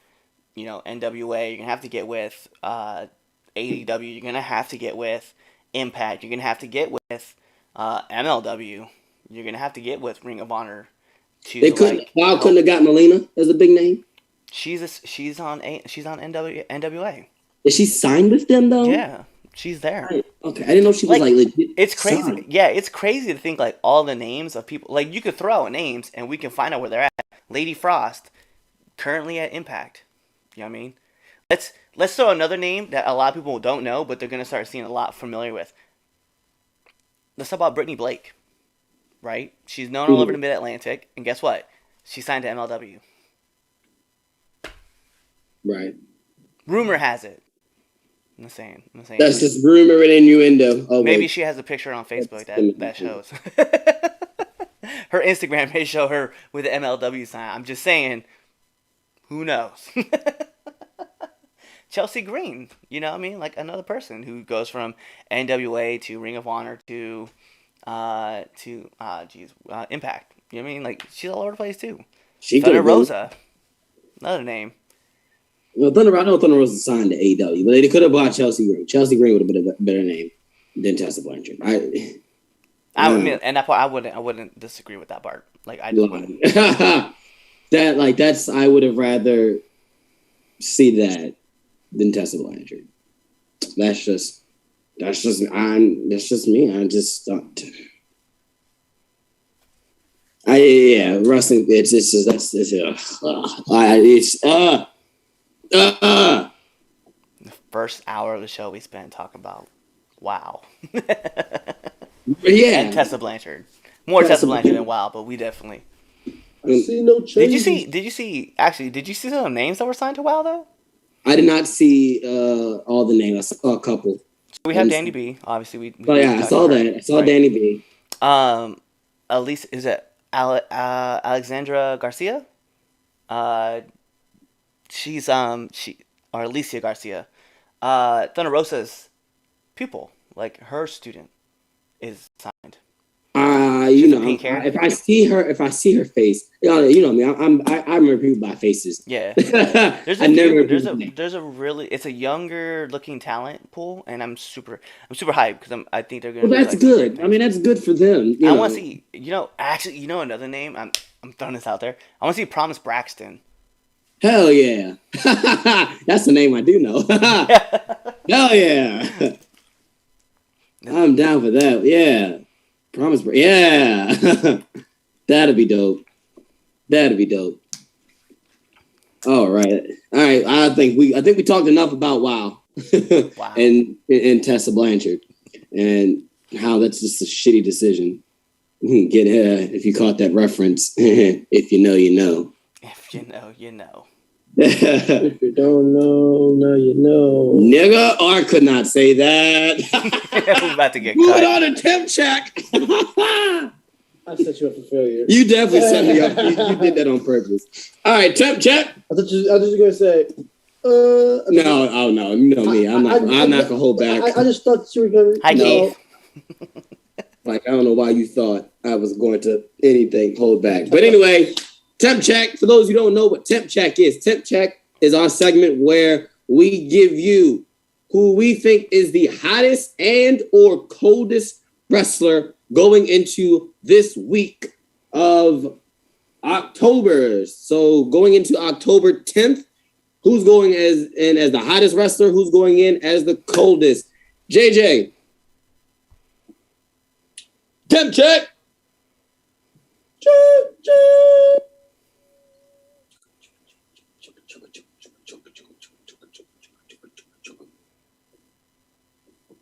Speaker 5: NWA. You're gonna have to get with AEW. You're gonna have to get with Impact. You're gonna have to get with MLW. You're gonna have to get with Ring of Honor.
Speaker 4: WoW couldn't have got Melina as a big name.
Speaker 5: She's on NWA.
Speaker 4: Is she signed with them though?
Speaker 5: Yeah, she's there.
Speaker 4: Okay, I didn't know she was like legit.
Speaker 5: It's crazy.
Speaker 4: signed.
Speaker 5: Yeah, it's crazy to think like all the names of people. Like you could throw out names and we can find out where they're at. Lady Frost, currently at Impact. You know what I mean? Let's throw another name that a lot of people don't know, but they're gonna start seeing a lot familiar with. Let's talk about Brittany Blake. Right? She's known all over the Mid-Atlantic, and guess what? She signed to MLW.
Speaker 4: Right.
Speaker 5: Rumor has it. I'm saying.
Speaker 4: That's just rumor and innuendo. Oh,
Speaker 5: maybe she has a picture on Facebook that shows. Her Instagram may show her with the MLW sign. I'm just saying, who knows? Chelsea Green, you know what I mean? Like another person who goes from NWA to Ring of Honor to Impact. You know what I mean? Like she's all over the place too. Thunder Rosa, another name.
Speaker 4: Well, I know Thunder Rosa signed to AEW, but they could have bought Chelsea Green. Chelsea Green would have been a better name than Tessa Blanchard. I wouldn't disagree with that part. Like I just wouldn't. I would have rather see that than Tessa Blanchard. That's just me. I just don't. Wrestling.
Speaker 5: The first hour of the show we spent talking about WoW.
Speaker 4: Yeah.
Speaker 5: And Tessa Blanchard. More Tessa Blanchard than WoW, but we definitely.
Speaker 6: I see no change.
Speaker 5: Did you see some names that were signed to WoW though?
Speaker 4: I did not see all the names. I saw a couple.
Speaker 5: We have Danny B. Obviously,
Speaker 4: I saw that. I saw right. Danny B.
Speaker 5: Alicia, is it Alexandra Garcia? She's Alicia Garcia. Thunder Rosa's pupil, like her student, is signed.
Speaker 4: If I see her face, me. I remember people by faces.
Speaker 5: Yeah, there's a younger looking talent pool, and I'm super hyped because I think they're gonna.
Speaker 4: Well, that's good. I mean, that's good for them.
Speaker 5: I want to see. Actually, another name. I'm throwing this out there. I want to see Promise Braxton.
Speaker 4: Hell yeah, that's the name I do know. Hell yeah, I'm down for that. Yeah. Promise, yeah, that'd be dope. All right. I think we talked enough about WoW. Wow. and Tessa Blanchard and how that's just a shitty decision. Get if you caught that reference. If you know, you know.
Speaker 5: If you know, you know.
Speaker 6: If you don't know, now you know.
Speaker 4: Nigga, or I could not say that.
Speaker 5: We're about to get
Speaker 4: cut.
Speaker 5: Moving
Speaker 4: on a temp check.
Speaker 6: I set you up for failure.
Speaker 4: You definitely set me up. You did that on purpose. All right, temp check.
Speaker 6: I thought you were gonna say.
Speaker 4: No, you know me. I'm not gonna hold back.
Speaker 6: I just thought you were gonna.
Speaker 5: Hi, Keith.
Speaker 4: Like I don't know why you thought I was going to anything hold back. But anyway. Temp check, for those who don't know what temp check is our segment where we give you who we think is the hottest and or coldest wrestler going into this week of October. So going into October 10th, who's going as the hottest wrestler? Who's going in as the coldest? JJ. Temp check.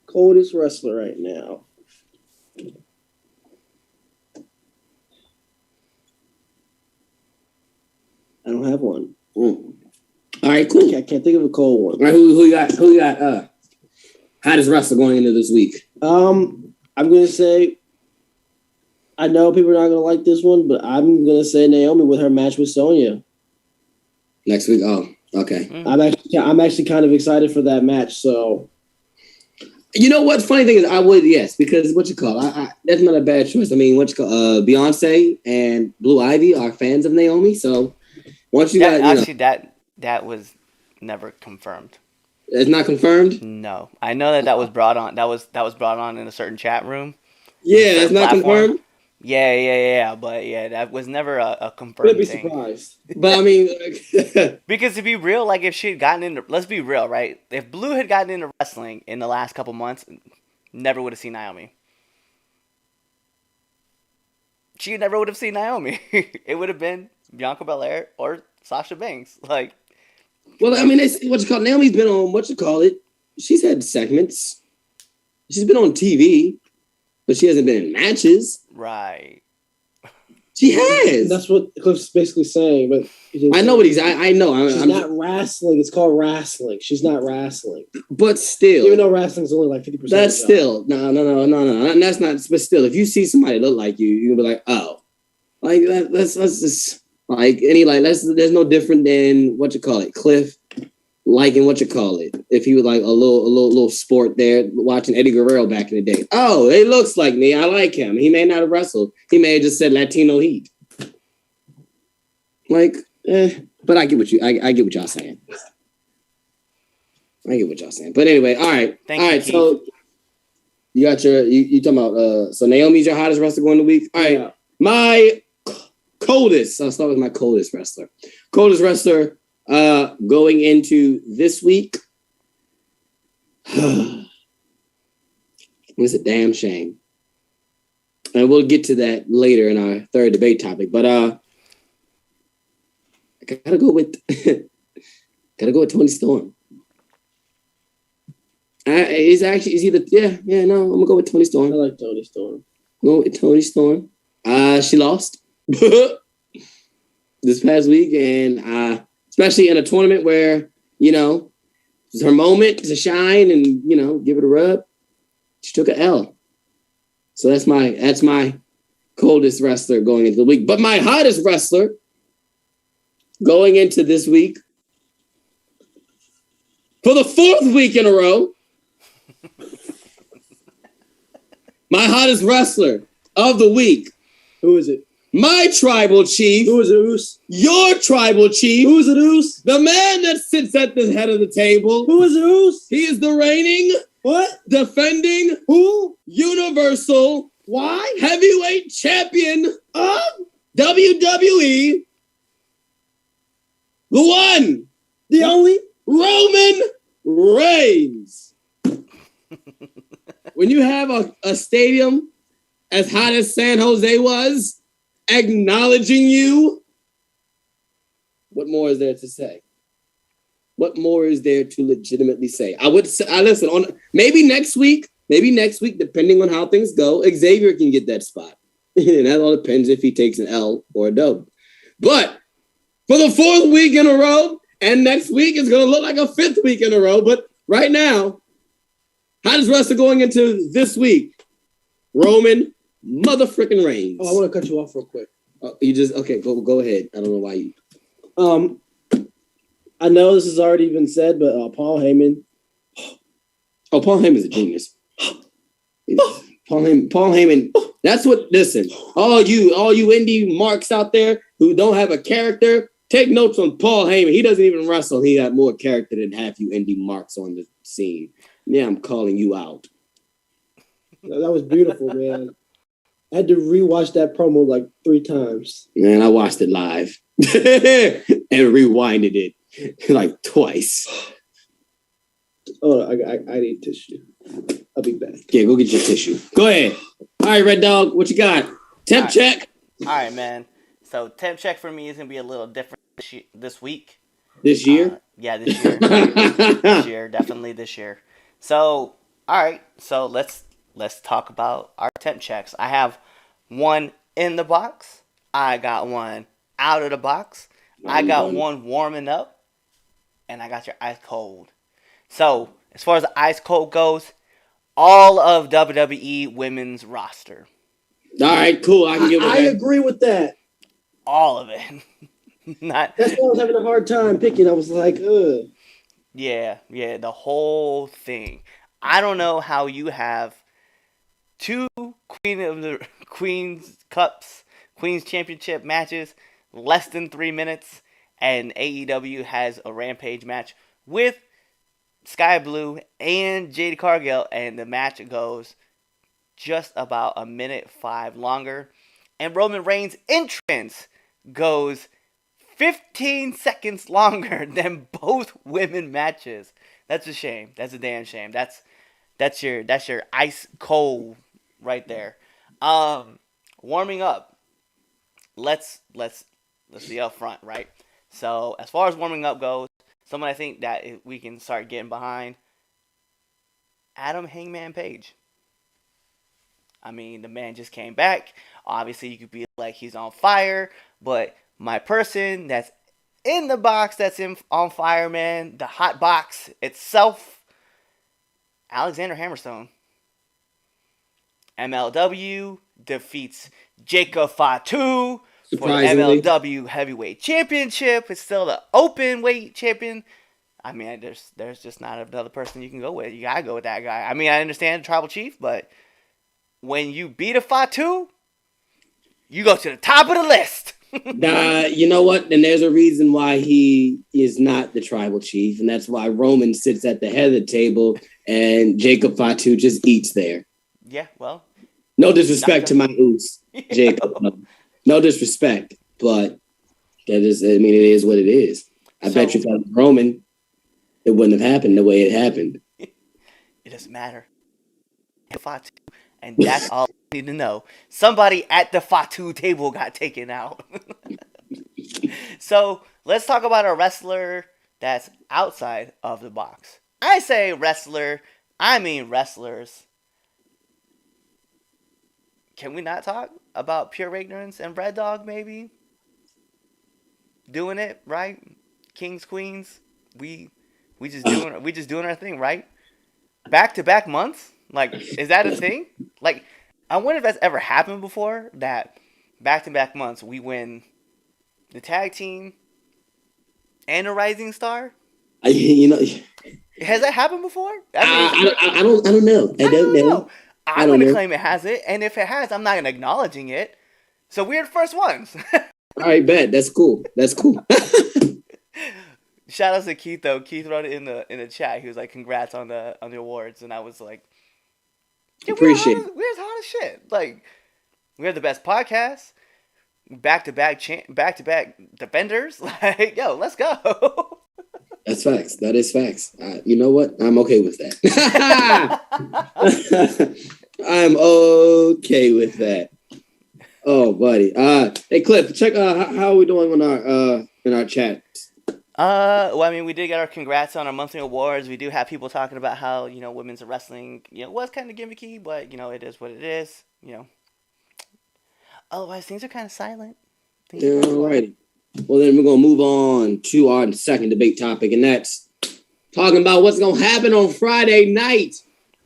Speaker 6: Coldest wrestler right now. I don't have one.
Speaker 4: All right, cool.
Speaker 6: I can't think of a cold one.
Speaker 4: All right, who you got? Who you got? Hottest wrestler going into this week?
Speaker 6: I'm gonna say. I know people are not gonna like this one, but I'm gonna say Naomi with her match with Sonya
Speaker 4: next week. Oh, okay.
Speaker 6: I'm actually kind of excited for that match. So,
Speaker 4: you know what? Funny thing is, I would because what you call that's not a bad choice. I mean, Beyonce and Blue Ivy are fans of Naomi, so once you got
Speaker 5: actually that was never confirmed.
Speaker 4: It's not confirmed.
Speaker 5: No, I know that was brought on. That was brought on in a certain chat room.
Speaker 4: Yeah, it's not confirmed.
Speaker 5: Yeah, but that was never a confirmed
Speaker 6: I'd be
Speaker 5: thing.
Speaker 6: surprised.
Speaker 4: But I mean,
Speaker 5: because to be real, like if she had gotten into, let's be real, right? If Blue had gotten into wrestling in the last couple months, never would have seen Naomi. She never would have seen Naomi. It would have been Bianca Belair or Sasha Banks. Like,
Speaker 4: well, I mean, Naomi's been on she's had segments. She's been on TV, but she hasn't been in matches.
Speaker 5: Right.
Speaker 4: She has.
Speaker 6: That's what Cliff's basically saying. But
Speaker 4: I know what I know.
Speaker 6: She's not wrestling. It's called wrestling. She's not wrestling.
Speaker 4: But still,
Speaker 6: even though wrestling's only like 50%.
Speaker 4: That's still no. That's not. But still, if you see somebody look like you, you'll be like, oh, like that's just like there's no different than Cliff liking if he was like a little sport there watching Eddie Guerrero back in the day. Oh, it looks like me. I like him. He may not have wrestled. He may have just said Latino Heat. But I get what I get what y'all saying. I get what y'all saying. But anyway, all right.
Speaker 5: Thank you, Keith.
Speaker 4: So you got you talking about so Naomi's your hottest wrestler going the week. All right. Yeah. My coldest. I'll start with my coldest wrestler. Coldest wrestler going into this week. It's a damn shame. And we'll get to that later in our third debate topic. But I gotta go with Tony Storm. I'm gonna go with Tony Storm.
Speaker 6: I like Tony Storm.
Speaker 4: Go with Tony Storm. She lost this past week, and especially in a tournament where it's her moment to shine and give it a rub. She took an L. So that's my coldest wrestler going into the week. But my hottest wrestler going into this week for the fourth week in a row. My hottest wrestler of the week.
Speaker 6: Who is it?
Speaker 4: My tribal chief.
Speaker 6: Who is it, Oos?
Speaker 4: Your tribal chief.
Speaker 6: Who is it, Oos?
Speaker 4: The man that sits at the head of the table.
Speaker 6: Who is it, Oos?
Speaker 4: He is the reigning, defending, Universal, Heavyweight Champion of WWE. The one,
Speaker 6: the only,
Speaker 4: Roman Reigns. When you have a stadium as hot as San Jose was, acknowledging you, what more is there to say? What more is there to legitimately say? I listen on maybe next week, depending on how things go, Xavier can get that spot. And that all depends if he takes an L or a dub. But for the fourth week in a row, and next week is going to look like a fifth week in a row. But right now, hottest wrestler going into this week, Roman motherfucking Reigns.
Speaker 6: Oh, I want to cut you off real quick.
Speaker 4: Go ahead. I don't know why you.
Speaker 6: I know this has already been said, but Paul Heyman.
Speaker 4: Oh, Paul Heyman's a genius. Paul Heyman. That's what. Listen, all you indie marks out there who don't have a character, take notes on Paul Heyman. He doesn't even wrestle. He got more character than half you indie marks on the scene. Yeah, I'm calling you out.
Speaker 6: That was beautiful, man. I had to rewatch that promo like 3 times.
Speaker 4: Man, I watched it live and rewinded it like twice.
Speaker 6: Oh, I need tissue. I'll be back.
Speaker 4: Yeah, go get your tissue. Go ahead. All right, Red Dog, what you got? Temp check.
Speaker 5: All right, man. So temp check for me is gonna be a little different this week.
Speaker 4: This year?
Speaker 5: Yeah, this year. This year, definitely this year. So, all right. So let's talk about our temp checks. I have one in the box. I got one out of the box. I got one warming up, and I got your ice cold. So, as far as the ice cold goes, all of WWE women's roster.
Speaker 4: All right, cool. I can get with
Speaker 6: I
Speaker 4: that.
Speaker 6: agree with that.
Speaker 5: All of it. Not.
Speaker 6: That's why I was having a hard time picking. I was like, ugh.
Speaker 5: Yeah, the whole thing. I don't know how you have 2 Queen's Cups, Queen's Championship matches, less than 3 minutes, and AEW has a Rampage match with Sky Blue and Jade Cargill, and the match goes just about 1:05 longer, and Roman Reigns' entrance goes 15 seconds longer than both women matches. That's a shame. That's a damn shame. That's your ice cold right there. Warming up. Let's be upfront, right? So as far as warming up goes, someone I think that we can start getting behind, Adam Hangman Page. I mean, the man just came back. Obviously, you could be like he's on fire, but my person that's in the box that's on fire, man, the hot box itself, Alexander Hammerstone. MLW defeats Jacob Fatu for the MLW Heavyweight Championship. It's still the open weight champion. I mean, there's just not another person you can go with. You gotta go with that guy. I mean, I understand the Tribal Chief, but when you beat a Fatu, you go to the top of the list.
Speaker 4: You know what? And there's a reason why he is not the Tribal Chief, and that's why Roman sits at the head of the table and Jacob Fatu just eats there.
Speaker 5: Yeah, well.
Speaker 4: No disrespect to my oops, Jacob. No disrespect, but that is, I mean, it is what it is. I bet you if I was Roman, it wouldn't have happened the way it happened.
Speaker 5: It doesn't matter. Fatu, and that's all I need to know. Somebody at the Fatu table got taken out. So let's talk about a wrestler that's outside of the box. I say wrestler, I mean wrestlers. Can we not talk about Pure Ignorance and Red Dog maybe? Doing it, right? Kings, Queens, we just doing our thing, right? Back-to-back months? Like, is that a thing? Like, I wonder if that's ever happened before, that back-to-back months we win the tag team and a Rising Star? Has that happened before?
Speaker 4: I don't know. I don't know.
Speaker 5: I'm going to claim it hasn't, and if it has, I'm not going to acknowledging it. So we're the first ones.
Speaker 4: All right, bet. That's cool.
Speaker 5: Shout out to Keith though. Keith wrote it in the chat. He was like, "Congrats on the awards," and I was like, yeah,
Speaker 4: "Appreciate it.
Speaker 5: We're as hot as shit. Like, we have the best podcast, back-to-back defenders. Like, yo, let's go."
Speaker 4: That's facts. That is facts. You know what? I'm okay with that. I'm okay with that. Oh, buddy. Hey, Cliff, check how are we doing on our in our chat?
Speaker 5: Well, I mean, we did get our congrats on our monthly awards. We do have people talking about how, women's wrestling, was kind of gimmicky, but, it is what it is, Otherwise, things are kind of silent.
Speaker 4: All righty. Well, then we're going to move on to our second debate topic, and that's talking about what's going to happen on Friday night.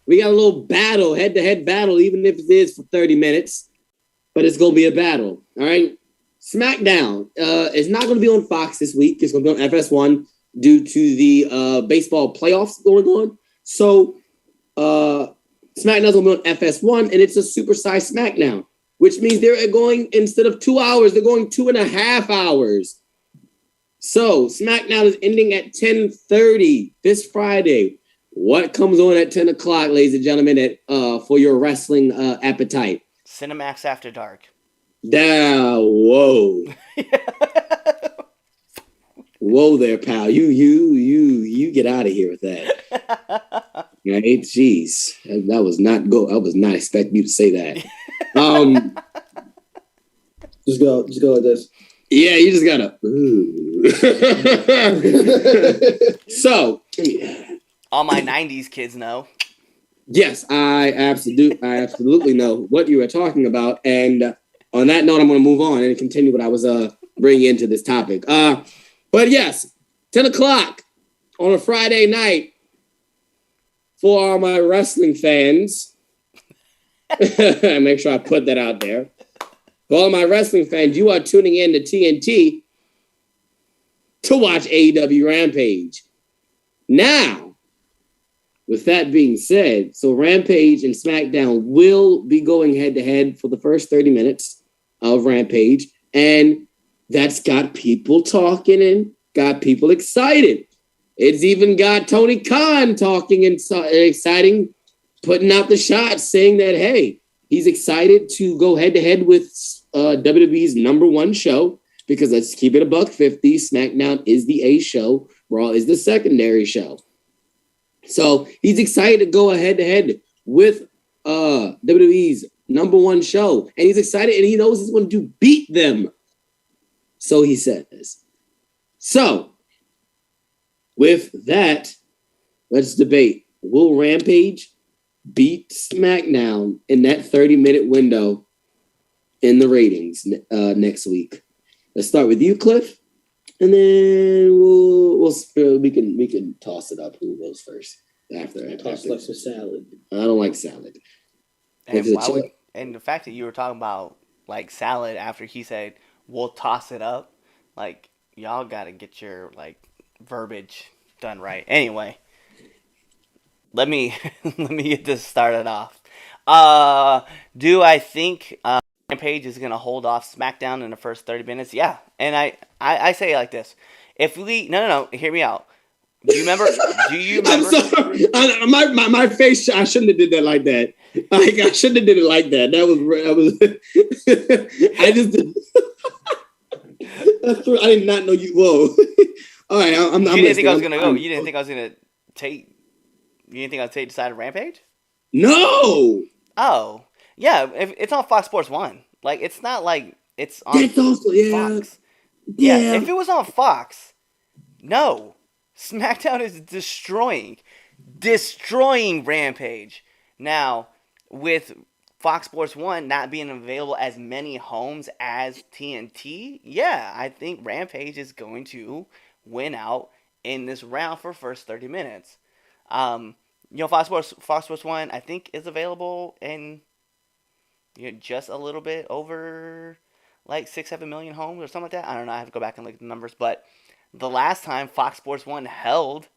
Speaker 4: We got a little battle, head-to-head battle, even if it is for 30 minutes, but it's going to be a battle, all right? Smackdown is not going to be on Fox this week. It's going to be on FS1 due to the baseball playoffs going on. So Smackdown's going to be on FS1, and it's a supersized Smackdown, which means they're going, instead of 2 hours, they're going 2.5 hours. So SmackDown is ending at 10:30 this Friday. What comes on at 10 o'clock, ladies and gentlemen, for your wrestling appetite?
Speaker 5: Cinemax After Dark.
Speaker 4: Whoa. Whoa there, pal. You get out of here with that. Right? Jeez. That was not go. I was not expecting you to say that.
Speaker 6: Just go like this.
Speaker 4: Yeah, you just gotta. So,
Speaker 5: all my '90s kids know.
Speaker 4: Yes, I absolutely know what you are talking about. And on that note, I'm going to move on and continue what I was bringing into this topic. But yes, 10 o'clock on a Friday night for all my wrestling fans. Make sure I put that out there. For all my wrestling fans, you are tuning in to TNT to watch AEW Rampage. Now, with that being said, so Rampage and Smackdown will be going head-to-head for the first 30 minutes of Rampage, and that's got people talking and got people excited. It's even got Tony Khan talking and exciting, putting out the shots, saying that, hey, he's excited to go head-to-head with WWE's number one show, because let's keep it $150. SmackDown is the A show. Raw is the secondary show. So he's excited to go head-to-head with WWE's number one show. And he's excited, and he knows he's going to beat them. So he says. So, with that, let's debate. Will Rampage beat SmackDown in that 30-minute window in the ratings next week? Let's start with you, Cliff, and then we can toss it up. Who goes first? After
Speaker 6: Toss like some salad.
Speaker 4: I don't like salad.
Speaker 5: And the fact that you were talking about like salad after he said we'll toss it up, like y'all got to get your like verbiage done right. Anyway, let me get this started off. Do I think Rampage is gonna hold off SmackDown in the first 30 minutes? Yeah, and I say it like this: if we no, hear me out. Do you remember? I'm sorry.
Speaker 4: My face. I shouldn't have did that like that. Like I shouldn't have did it like that. That was. I just. I did not know you. Whoa. All right. I'm
Speaker 5: you didn't think I was gonna go. You didn't think I was gonna take. You didn't think I would take the side of Rampage?
Speaker 4: No.
Speaker 5: Oh yeah. If it's on Fox Sports 1, like it's not like it's on
Speaker 4: also,
Speaker 5: Fox. Yeah. If it was on Fox, no. SmackDown is destroying Rampage. Now, with Fox Sports 1 not being available as many homes as TNT, yeah, I think Rampage is going to win out in this round for first 30 minutes. Fox Sports 1, I think, is available in just a little bit over like 6-7 million homes or something like that. I don't know. I have to go back and look at the numbers, but the last time Fox Sports 1 held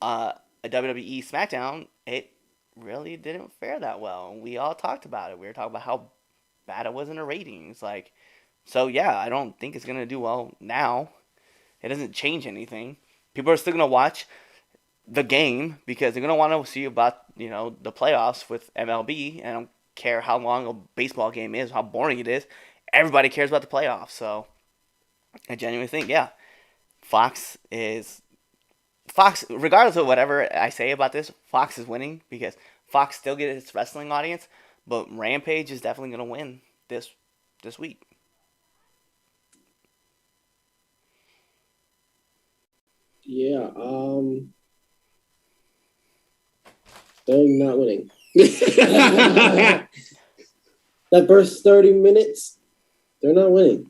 Speaker 5: a WWE SmackDown, it really didn't fare that well. We all talked about it. We were talking about how bad it was in the ratings. So yeah, I don't think it's going to do well now. It doesn't change anything. People are still going to watch the game because they're going to want to see about, the playoffs with MLB. And I don't care how long a baseball game is, how boring it is. Everybody cares about the playoffs. So I genuinely think, yeah. Fox, regardless of whatever I say about this, Fox is winning because Fox still gets its wrestling audience, but Rampage is definitely going to win this week.
Speaker 6: Yeah, they're not winning. That first 30 minutes, they're not winning.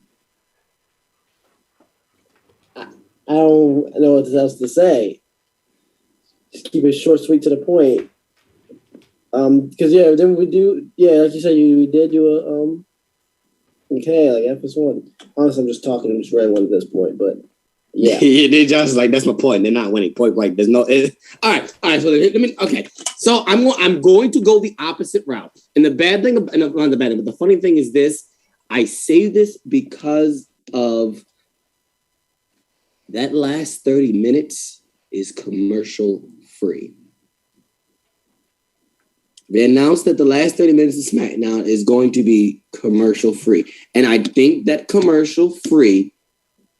Speaker 6: I don't know what else to say. Just keep it short, sweet, to the point. Because then we do, like you said, we did do a like FS1. Honestly, I'm just talking. I'm just rambling at this point, but yeah,
Speaker 4: they just like that's my point. They're not winning. Point blank. There's no. All right. So let me. Okay. So I'm going to go the opposite route. And the bad thing, not the bad thing, but the funny thing is this: I say this because of. That last 30 minutes is commercial free. They announced that the last 30 minutes of SmackDown is going to be commercial free. And I think that commercial free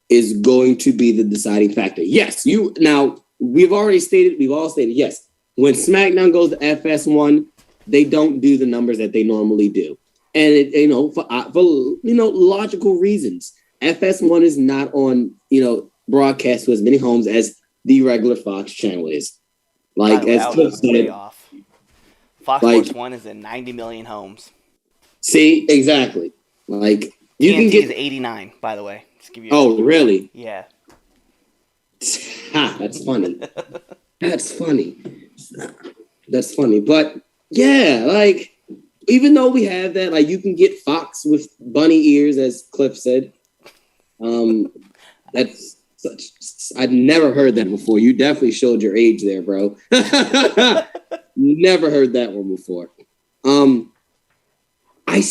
Speaker 4: is going to be the deciding factor. Yes, we've all stated, yes, when SmackDown goes to FS1, they don't do the numbers that they normally do. And for logical reasons. FS1 is not on, broadcast to as many homes as the regular Fox channel is. Like, as Cliff said,
Speaker 5: Fox Sports 1 is in 90 million homes.
Speaker 4: See, exactly. Like, you can get
Speaker 5: is 89, by the way. Just give you
Speaker 4: really?
Speaker 5: Yeah.
Speaker 4: That's funny. That's funny. That's funny. But yeah, like, even though we have that, like, you can get Fox with bunny ears, as Cliff said. That's such. I'd never heard that before. You definitely showed your age there, bro. Never heard that one before. I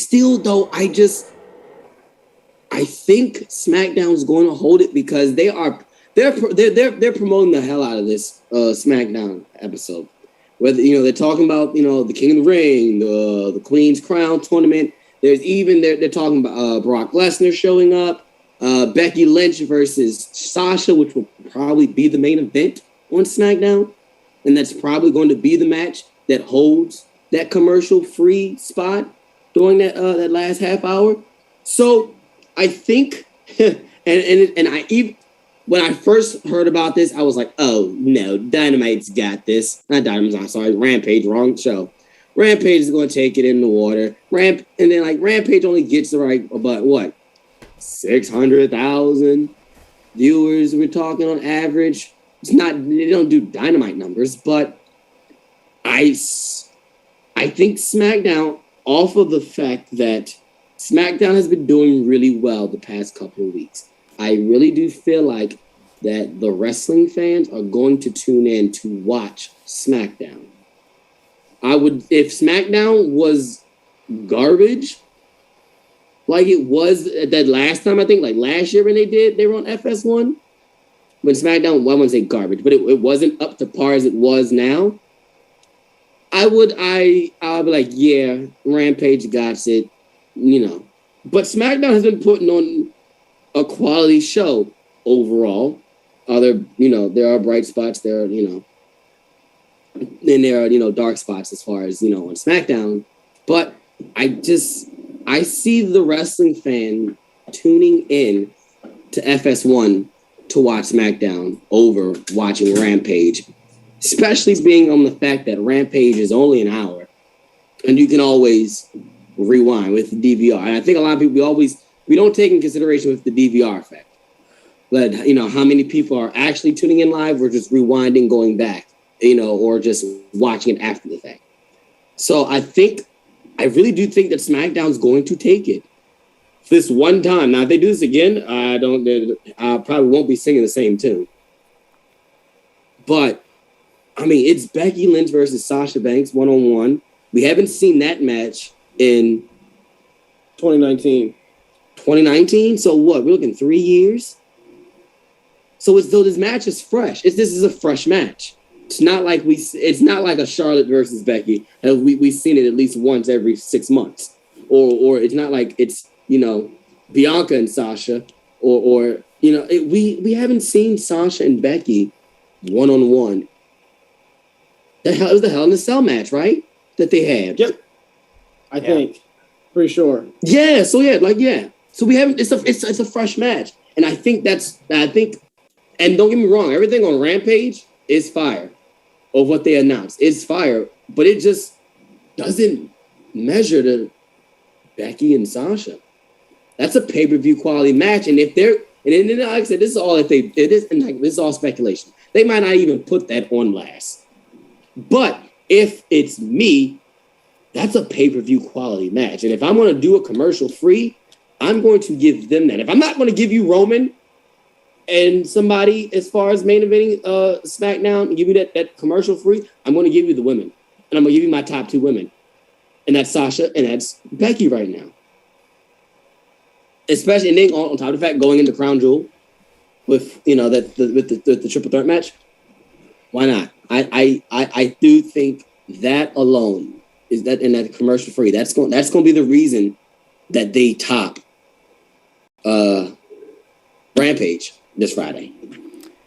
Speaker 4: think SmackDown's going to hold it because they're promoting the hell out of this SmackDown episode. Whether they're talking about the King of the Ring, the Queen's Crown tournament. There's even they're talking about Brock Lesnar showing up, Becky Lynch versus Sasha, which will probably be the main event on SmackDown, and that's probably going to be the match that holds that commercial free spot during that last half hour. So I think, and I even when I first heard about this, I was like, oh no, Dynamite's got this. Not Dynamite, I'm sorry, Rampage, wrong show. Rampage is going to take it in the water. Rampage only gets about what, 600,000 viewers we're talking on average. It's not, they don't do Dynamite numbers, but I think SmackDown, off of the fact that SmackDown has been doing really well the past couple of weeks, I really do feel like that the wrestling fans are going to tune in to watch SmackDown. If SmackDown was garbage, like it was that last time, I think, like last year when they were on FS1, when SmackDown, well, I wouldn't say garbage, but it wasn't up to par as it was now, I'll be like, yeah, Rampage got it, But SmackDown has been putting on a quality show overall. There are bright spots, there are, and there are, dark spots as far as, on SmackDown. But I see the wrestling fan tuning in to FS1 to watch SmackDown over watching Rampage, especially being on the fact that Rampage is only an hour and you can always rewind with the DVR. And I think a lot of people, we don't take in consideration with the DVR effect. But, how many people are actually tuning in live or just rewinding, going back, or just watching it after the fact. So I really do think that SmackDown's going to take it this one time. Now, if they do this again, I probably won't be singing the same tune. But, it's Becky Lynch versus Sasha Banks one-on-one. We haven't seen that match in
Speaker 6: 2019.
Speaker 4: 2019? So what? We're looking 3 years? So it's though this match is fresh. This is a fresh match. It's not like a Charlotte versus Becky. We've seen it at least once every 6 months. Or it's not like it's, Bianca and Sasha. We haven't seen Sasha and Becky one-on-one. It was the Hell in a Cell match, right? That they had.
Speaker 6: Yep. I think. Pretty sure.
Speaker 4: Yeah. So So we haven't. It's a fresh match, and I think. And don't get me wrong, everything on Rampage is fire. Of what they announced is fire, but it just doesn't measure to Becky and Sasha. That's a pay-per-view quality match, and if they're and then, like I said, this is all speculation. They might not even put that on last. But if it's me, that's a pay-per-view quality match. And if I'm going to do a commercial free, I'm going to give them that. If I'm not going to give you Roman and somebody as far as main eventing SmackDown and give you that commercial free, I'm going to give you the women. And I'm going to give you my top 2 women. And that's Sasha and that's Becky right now. Especially, and then on top of the fact, going into Crown Jewel with, the triple threat match. Why not? I do think that alone is that in that commercial free. That's going to be the reason that they top Rampage this Friday.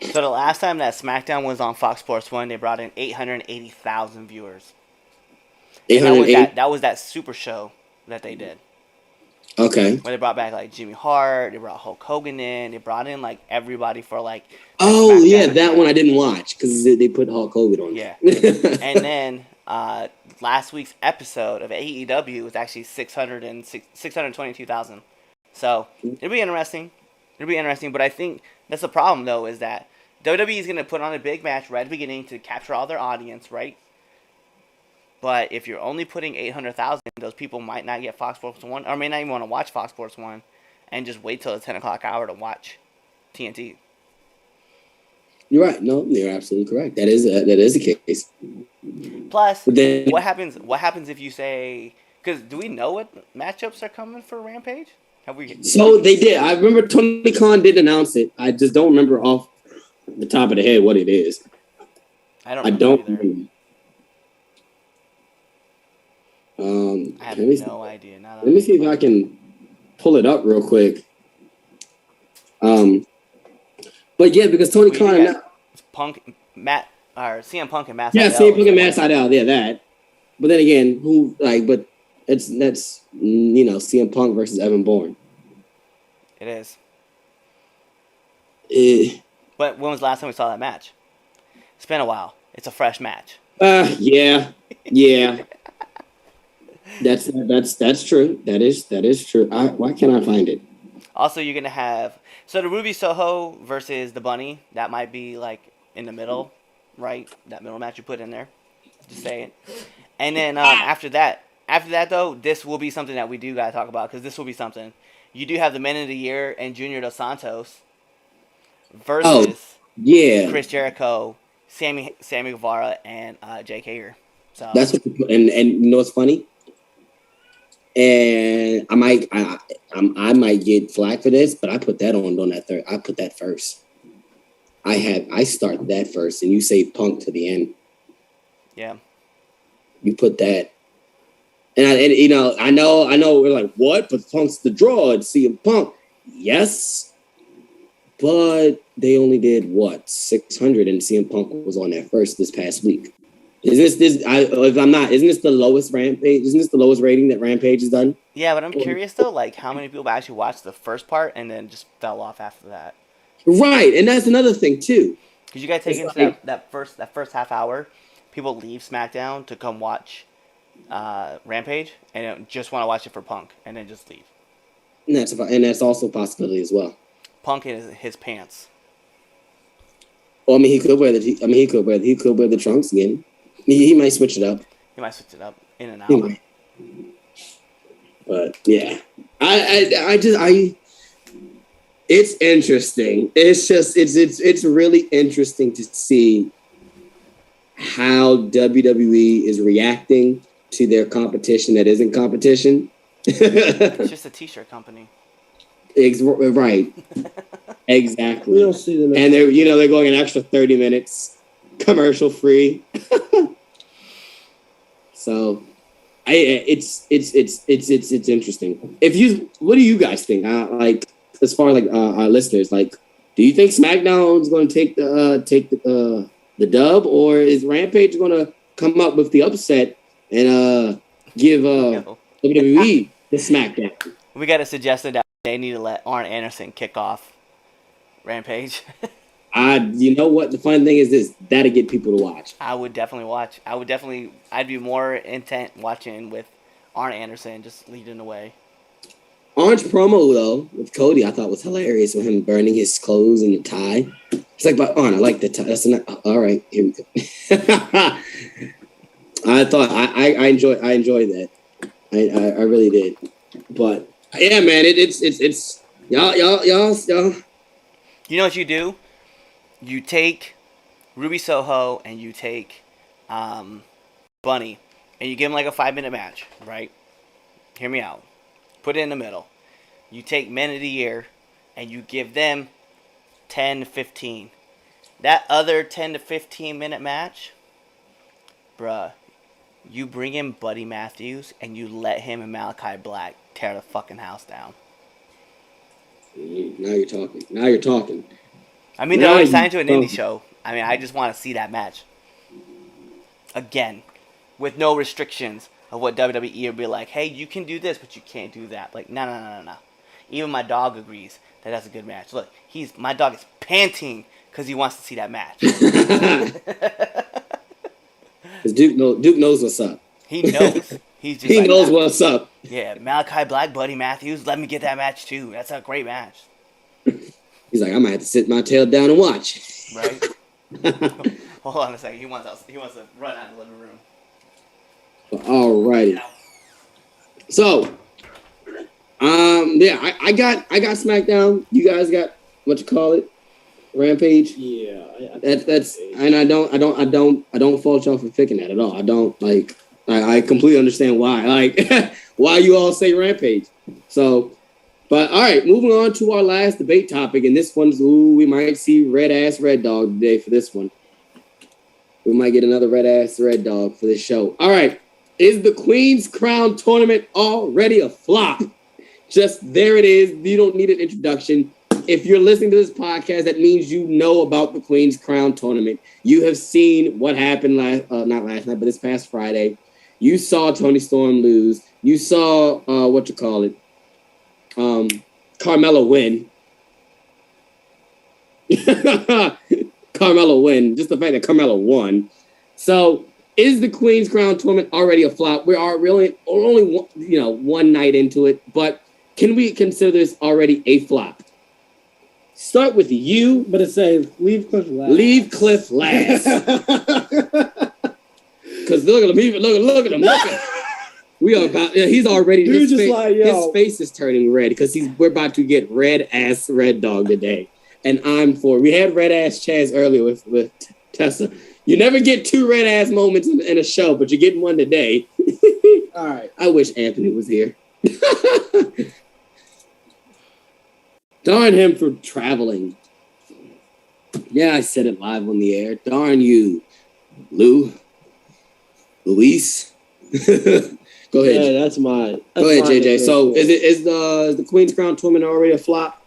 Speaker 5: So the last time that Smackdown was on Fox Sports 1, they brought in 880,000 viewers. And that was that super show that they did.
Speaker 4: Okay.
Speaker 5: Where they brought back like Jimmy Hart, they brought Hulk Hogan in, they brought in like everybody for like.
Speaker 4: Oh yeah, that one I didn't watch because they put Hulk Hogan on.
Speaker 5: Yeah. And then last week's episode of AEW was actually 622,000. So it'll be interesting. But I think that's the problem though, is that WWE is going to put on a big match right at the beginning to capture all their audience, right? But if you're only putting 800,000, those people might not get Fox Sports 1, or may not even want to watch Fox Sports 1, and just wait till the 10 o'clock hour to watch TNT.
Speaker 4: You're right. No, you're absolutely correct. That is the case.
Speaker 5: Plus, what happens if you say... Because do we know what matchups are coming for Rampage?
Speaker 4: So they did. I remember Tony Khan did announce it. I just don't remember off the top of the head what it is.
Speaker 5: I don't
Speaker 4: remember.
Speaker 5: I have no idea.
Speaker 4: Let me see if I can pull it up real quick. But yeah, because Tony Khan,
Speaker 5: CM Punk and Matt Sydal.
Speaker 4: Yeah, CM Punk and Matt Sydal. Yeah, that. But then again, But that's CM Punk versus Evan Bourne.
Speaker 5: It is.
Speaker 4: Eh.
Speaker 5: But when was the last time we saw that match? It's been a while. It's a fresh match.
Speaker 4: Yeah. That's true. That is true. Why can't I find it?
Speaker 5: Also, you're gonna have the Ruby Soho versus the Bunny. That might be like in the middle, right? That middle match you put in there. Just saying. And then after that though, this will be something that we do gotta talk about because this will be something. You do have the Men of the Year and Junior Dos Santos versus Chris Jericho, Sammy Guevara, and Jake Hager. So
Speaker 4: that's what and you know what's funny? And I might get flack for this, but I put that on that third. I put that first. I start that first, and you say Punk to the end.
Speaker 5: Yeah.
Speaker 4: You put that, and I know we're like, what? But Punk's the draw. It's CM Punk. Yes, but they only did 600, and CM Punk was on that first this past week. Isn't this the lowest Rampage? Isn't this the lowest rating that Rampage has done?
Speaker 5: Yeah, but I'm curious though, like how many people actually watched the first part and then just fell off after that.
Speaker 4: Right, and that's another thing too.
Speaker 5: Because you guys take into that first half hour, people leave SmackDown to come watch Rampage and just want to watch it for Punk and then just leave.
Speaker 4: And that's also a possibility as well.
Speaker 5: Punk in his pants.
Speaker 4: Well, I mean, he could wear the trunks again. He might switch it up.
Speaker 5: He might switch it up in and out.
Speaker 4: But yeah, it's interesting. It's really interesting to see how WWE is reacting to their competition that isn't competition.
Speaker 5: It's just a t-shirt company.
Speaker 4: Right. Exactly.
Speaker 6: We don't see them.
Speaker 4: And they're going an extra 30 minutes commercial free. So it's interesting. What do you guys think? Like as far as our listeners, like, do you think SmackDown's going to take the dub, or is Rampage going to come up with the upset and give WWE the SmackDown?
Speaker 5: We got a suggestion that they need to let Arn Anderson kick off Rampage.
Speaker 4: You know what? The fun thing is this. That'll get people to watch.
Speaker 5: I would definitely watch. I'd be more intent watching with Arn Anderson just leading the way.
Speaker 4: Arn's promo, though, with Cody, I thought was hilarious with him burning his clothes and the tie. It's like, but Arn, I like the tie. That's not, all right, here we go. I thought, I enjoyed that. I really did. But, yeah, man, it's y'all.
Speaker 5: You know what you do? You take Ruby Soho and you take Bunny, and you give them like a 5-minute match, right? Hear me out. Put it in the middle. You take Men of the Year and you give them 10 to 15. That other 10 to 15 minute match, bruh, You bring in Buddy Matthews and you let him and Malachi Black tear the fucking house down.
Speaker 4: Now you're talking. Now you're talking.
Speaker 5: I mean, they're already signed to an indie show. I mean, I just want to see that match. Again, with no restrictions of what WWE would be like, hey, you can do this, but you can't do that. Like, no. Even my dog agrees that that's a good match. Look, my dog is panting because he wants to see that match.
Speaker 4: Duke knows what's up.
Speaker 5: He knows. He
Speaker 4: knows what's up.
Speaker 5: Yeah, Malachi Black, Buddy Matthews, let me get that match too. That's a great match.
Speaker 4: He's like, I might have to sit my tail down and watch.
Speaker 5: Right? Hold on a second. He wants to run out of the living room.
Speaker 4: Alrighty. So, yeah, I got Smackdown. You guys got what you call it? Rampage.
Speaker 6: Yeah,
Speaker 4: that's and I don't fault y'all for picking that at all. I don't like. I completely understand why. Like why you all say Rampage. So, but all right, moving on to our last debate topic, and this one's we might see Red Dog today for this one. We might get another Red Dog for this show. All right, is the Queen's Crown tournament already a flop? Just there it is. You don't need an introduction. If you're listening to this podcast, that means you know about the Queen's Crown tournament. You have seen what happened not last night, but this past Friday. You saw Toni Storm lose. You saw Carmella win. Carmella win. Just the fact that Carmella won. So, is the Queen's Crown tournament already a flop? We are really only one night into it, but can we consider this already a flop? Start with you.
Speaker 6: But it says leave Cliff last.
Speaker 4: Leave Cliff last. Because look at him. Look at him. We are about. He's already. His face is turning red because we're about to get Red Dog today, and I'm for. We had Red Ass Chaz earlier with Tessa. You never get two red ass moments in a show, but you're getting one today.
Speaker 6: All right.
Speaker 4: I wish Anthony was here. Darn him for traveling. Yeah, I said it live on the air. Darn you, Luis. Go ahead.
Speaker 6: Yeah, that's mine.
Speaker 4: Go ahead, JJ. So, is the Queen's Crown tournament already a flop?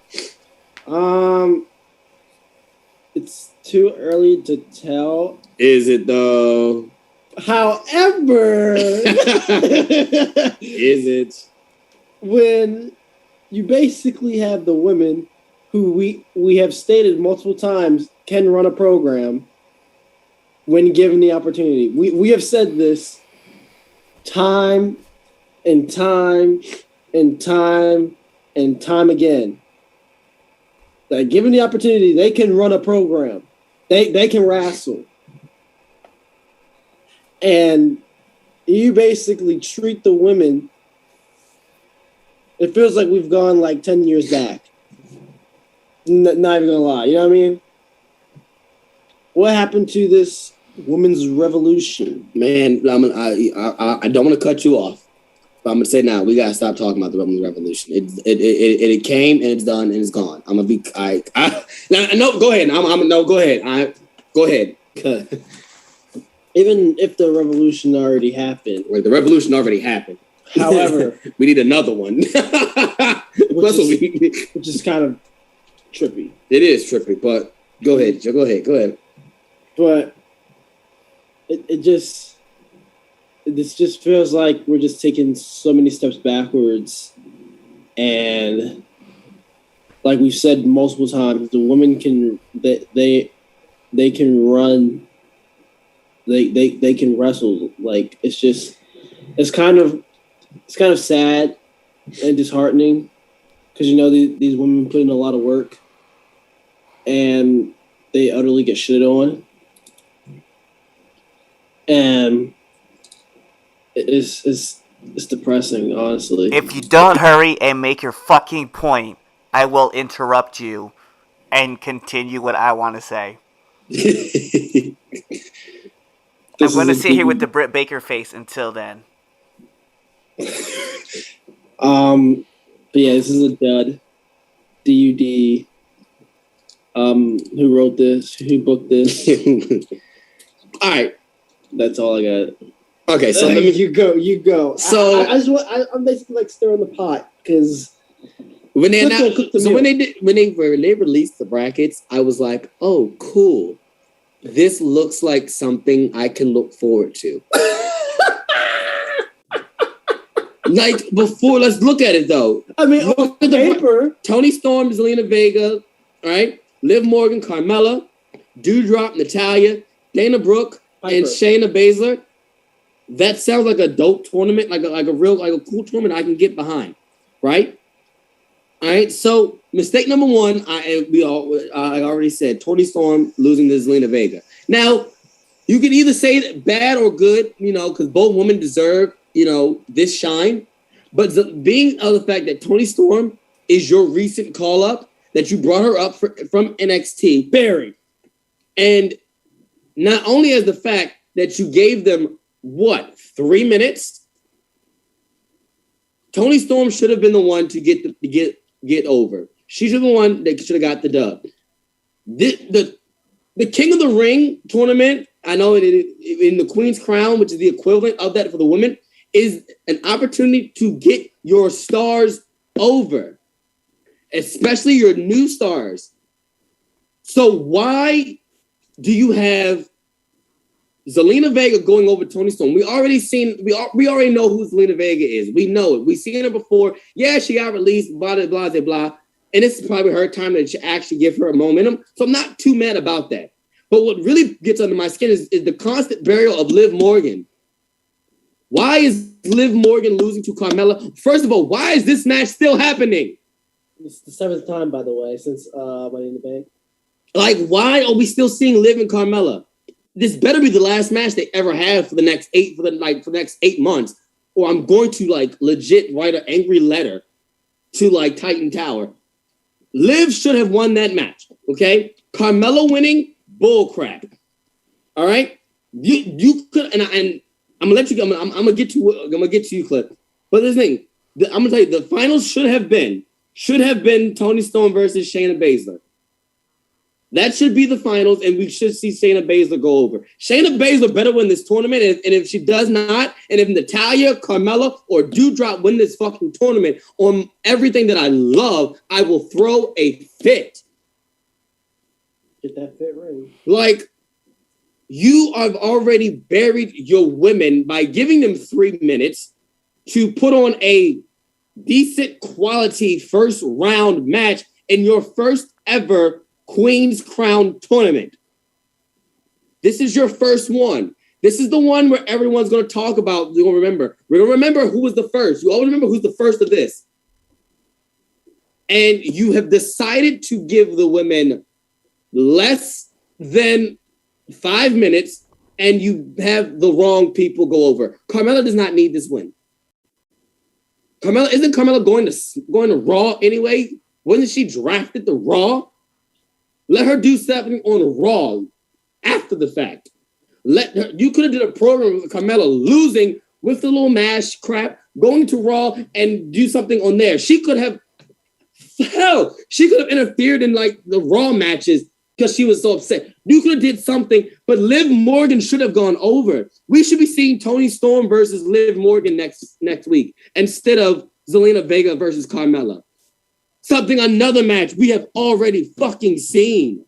Speaker 6: It's too early to tell.
Speaker 4: Is it though?
Speaker 6: However,
Speaker 4: is it
Speaker 6: when you basically have the women who we have stated multiple times can run a program when given the opportunity. We have said this time and time and time and time again. That given the opportunity, they can run a program. They can wrestle. And you basically treat the women. It feels like we've gone like 10 years back. Not even gonna lie. You know what I mean? What happened to this women's revolution?
Speaker 4: Man, I don't want to cut you off. But I'm going to say now, we got to stop talking about the women's revolution. It came and it's done and it's gone. I'm going to be... No, go ahead. Go ahead. Go ahead.
Speaker 6: Even if the revolution already happened.
Speaker 4: Well, the revolution already happened.
Speaker 6: However...
Speaker 4: we need another one.
Speaker 6: Which is kind of trippy.
Speaker 4: It is trippy, but go ahead. Go ahead.
Speaker 6: But this just feels like we're just taking so many steps backwards. And like we've said multiple times, the women can they can run, they can wrestle. Like it's kind of sad and disheartening because these women put in a lot of work and they utterly get shit on. And it's depressing, honestly.
Speaker 5: If you don't hurry and make your fucking point, I will interrupt you and continue what I want to say. I'm going to sit here with the Britt Baker face until then.
Speaker 6: But yeah, this is a dud. DUD. Who wrote this? Who booked this?
Speaker 4: All right.
Speaker 6: That's all I got.
Speaker 4: Okay, so let me.
Speaker 6: You go.
Speaker 4: So
Speaker 6: I'm basically like stirring the pot because
Speaker 4: when they released the brackets, I was like, oh, cool. This looks like something I can look forward to. Like before, let's look at it though.
Speaker 6: I mean, on paper,
Speaker 4: Toni Storm, Zelina Vega, right? Liv Morgan, Carmella, Doudrop, Natalya, Dana Brooke, and Shayna Baszler. That sounds like a dope tournament, like a cool tournament I can get behind, right? All right. So mistake number one, I already said, Toni Storm losing to Zelina Vega. Now you can either say that bad or good, because both women deserve, this shine. But being of the fact that Toni Storm is your recent call up, that you brought her up from NXT, buried, and not only as the fact that you gave them 3 minutes. Toni Storm should have been the one to get over. She should have been the one that should have got the dub. The King of the Ring tournament, I know in the Queen's Crown, which is the equivalent of that for the women, is an opportunity to get your stars over, especially your new stars. So why do you have Zelina Vega going over Toni Storm? We already know who Zelina Vega is. We know it. We've seen her before. Yeah, she got released, blah, blah, blah, blah. And this is probably her time to actually give her a momentum. So I'm not too mad about that. But what really gets under my skin is the constant burial of Liv Morgan. Why is Liv Morgan losing to Carmella? First of all, why is this match still happening?
Speaker 6: It's the 7th time, by the way, since Money in the Bank.
Speaker 4: Like, why are we still seeing Liv and Carmella? This better be the last match they ever have for the next 8 months, or I'm going to legit write an angry letter to Titan Tower. Liv should have won that match. Okay, Carmella winning, bullcrap. All right, you could, and I'm gonna let you go. I'm gonna get to you, Cliff. But this thing, I'm gonna tell you, the finals should have been Toni Storm versus Shayna Baszler. That should be the finals, and we should see Shayna Baszler go over. Shayna Baszler better win this tournament, and if she does not, and if Natalya, Carmella, or Doudrop win this fucking tournament on everything that I love, I will throw a fit.
Speaker 6: Get that fit ring.
Speaker 4: You have already buried your women by giving them 3 minutes to put on a decent quality first round match in your first ever Queen's Crown tournament. This is your first one. This is the one where everyone's going to talk about. We're going to remember who was the first. You always remember who's the first of this. And you have decided to give the women less than 5 minutes, and you have the wrong people go over. Carmella does not need this win. Isn't Carmella going to Raw anyway? Wasn't she drafted to Raw? Let her do something on Raw after the fact. You could have did a program with Carmella losing with the little mash crap, going to Raw and do something on there. She could have interfered in the Raw matches because she was so upset. You could have did something, but Liv Morgan should have gone over. We should be seeing Toni Storm versus Liv Morgan next week instead of Zelina Vega versus Carmella. Another match we have already fucking seen.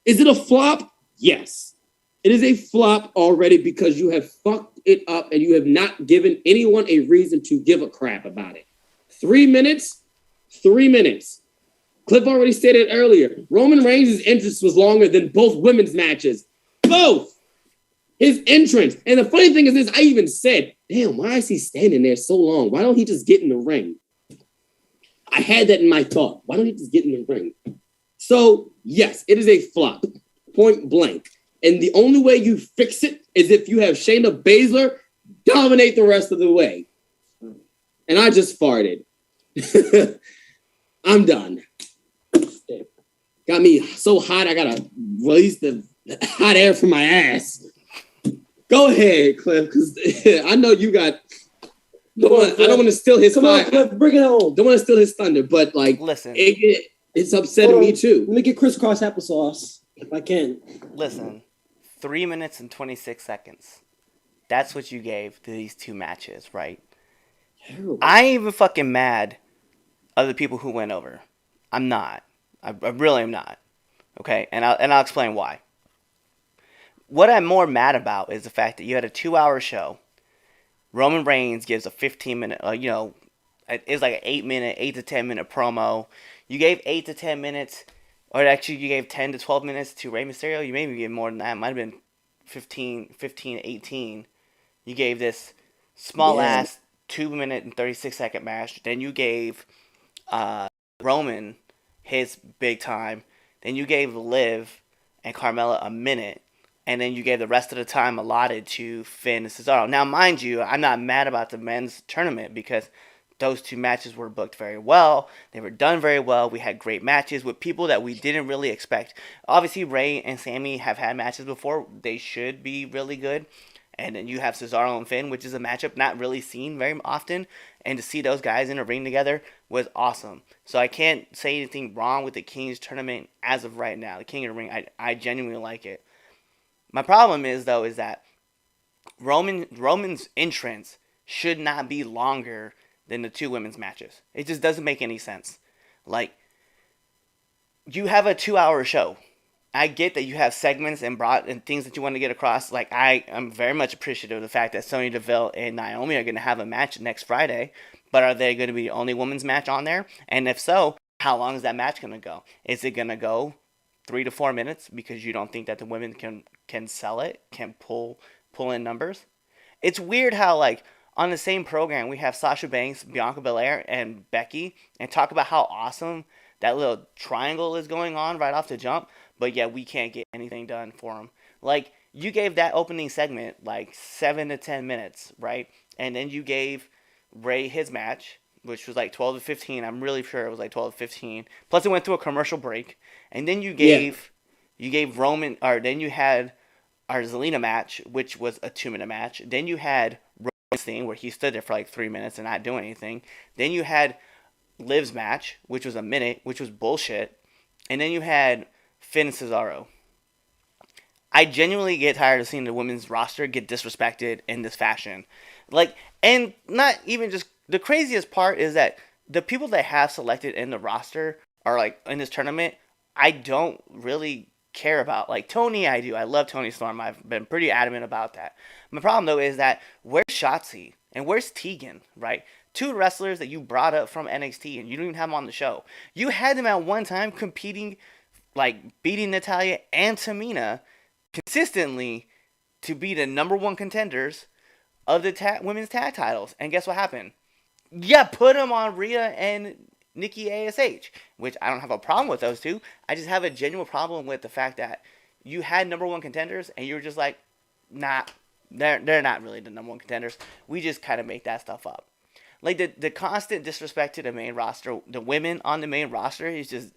Speaker 4: Is it a flop? Yes. It is a flop already because you have fucked it up and you have not given anyone a reason to give a crap about it. 3 minutes. 3 minutes. Cliff already stated earlier, Roman Reigns' entrance was longer than both women's matches. Both! His entrance. And the funny thing is this, I even said, damn, why is he standing there so long? Why don't he just get in the ring? I had that in my thought. Why don't he just get in the ring? So, yes, it is a flop. Point blank. And the only way you fix it is if you have Shayna Baszler dominate the rest of the way. And I just farted. I'm done. Got me so hot, I gotta release the hot air from my ass. Go ahead, Cliff, because I know you got... I don't want to steal his thunder.
Speaker 6: Come on, bring it home.
Speaker 4: Don't want to steal his thunder, but
Speaker 5: listen,
Speaker 4: it's upsetting me too.
Speaker 6: Let me get crisscross applesauce if I can.
Speaker 5: Listen, 3 minutes and 26 seconds. That's what you gave to these two matches, right?
Speaker 6: Terrible.
Speaker 5: I ain't even fucking mad of the people who went over. I'm not. I really am not. Okay, and I'll explain why. What I'm more mad about is the fact that you had a 2-hour show. Roman Reigns gives a 15-minute, it's like an 8 to 10 minute promo. You gave 8 to 10 minutes, or actually you gave 10 to 12 minutes to Rey Mysterio. You maybe gave more than that. It might have been 15, 18. You gave this small ass 2-minute and 36-second match. Then you gave Roman his big time. Then you gave Liv and Carmella a minute. And then you gave the rest of the time allotted to Finn and Cesaro. Now, mind you, I'm not mad about the men's tournament because those two matches were booked very well. They were done very well. We had great matches with people that we didn't really expect. Obviously, Rey and Sami have had matches before. They should be really good. And then you have Cesaro and Finn, which is a matchup not really seen very often. And to see those guys in a ring together was awesome. So I can't say anything wrong with the King's tournament as of right now. The King of the Ring, I genuinely like it. My problem is, though, is that Roman's entrance should not be longer than the two women's matches. It just doesn't make any sense. Like, you have a 2-hour show. I get that you have segments and things that you want to get across. Like, I am very much appreciative of the fact that Sonya Deville and Naomi are going to have a match next Friday. But are they going to be the only women's match on there? And if so, how long is that match going to go? Is it going to go 3 to 4 minutes because you don't think that the women can sell it, can pull in numbers? It's weird how, like, on the same program we have Sasha Banks, Bianca Belair, and Becky, and talk about how awesome that little triangle is going on right off the jump, but yet we can't get anything done for them. Like, you gave that opening segment like 7 to 10 minutes, right? And then you gave Rey his match, which was like 12 to 15. I'm really sure it was like 12 to 15. Plus it went through a commercial break. And then you gave Roman, or then you had our Zelina match, which was a 2-minute match. Then you had Roman's thing where he stood there for like 3 minutes and not doing anything. Then you had Liv's match, which was a minute, which was bullshit. And then you had Finn and Cesaro. I genuinely get tired of seeing the women's roster get disrespected in this fashion. Like, and not even just, the craziest part is that the people they have selected in the roster are like in this tournament, I don't really care about. Like Tony, I do. I love Tony Storm. I've been pretty adamant about that. My problem though is that where's Shotzi and where's Tegan, right? Two wrestlers that you brought up from NXT and you didn't even have them on the show. You had them at one time competing, like beating Natalya and Tamina consistently to be the number one contenders of the women's tag titles. And guess what happened? Yeah, put them on Rhea and Nikki ASH, which I don't have a problem with those two. I just have a genuine problem with the fact that you had number one contenders and you were just like, nah, they're not really the number one contenders. We just kind of make that stuff up. Like the constant disrespect to the main roster, the women on the main roster is just,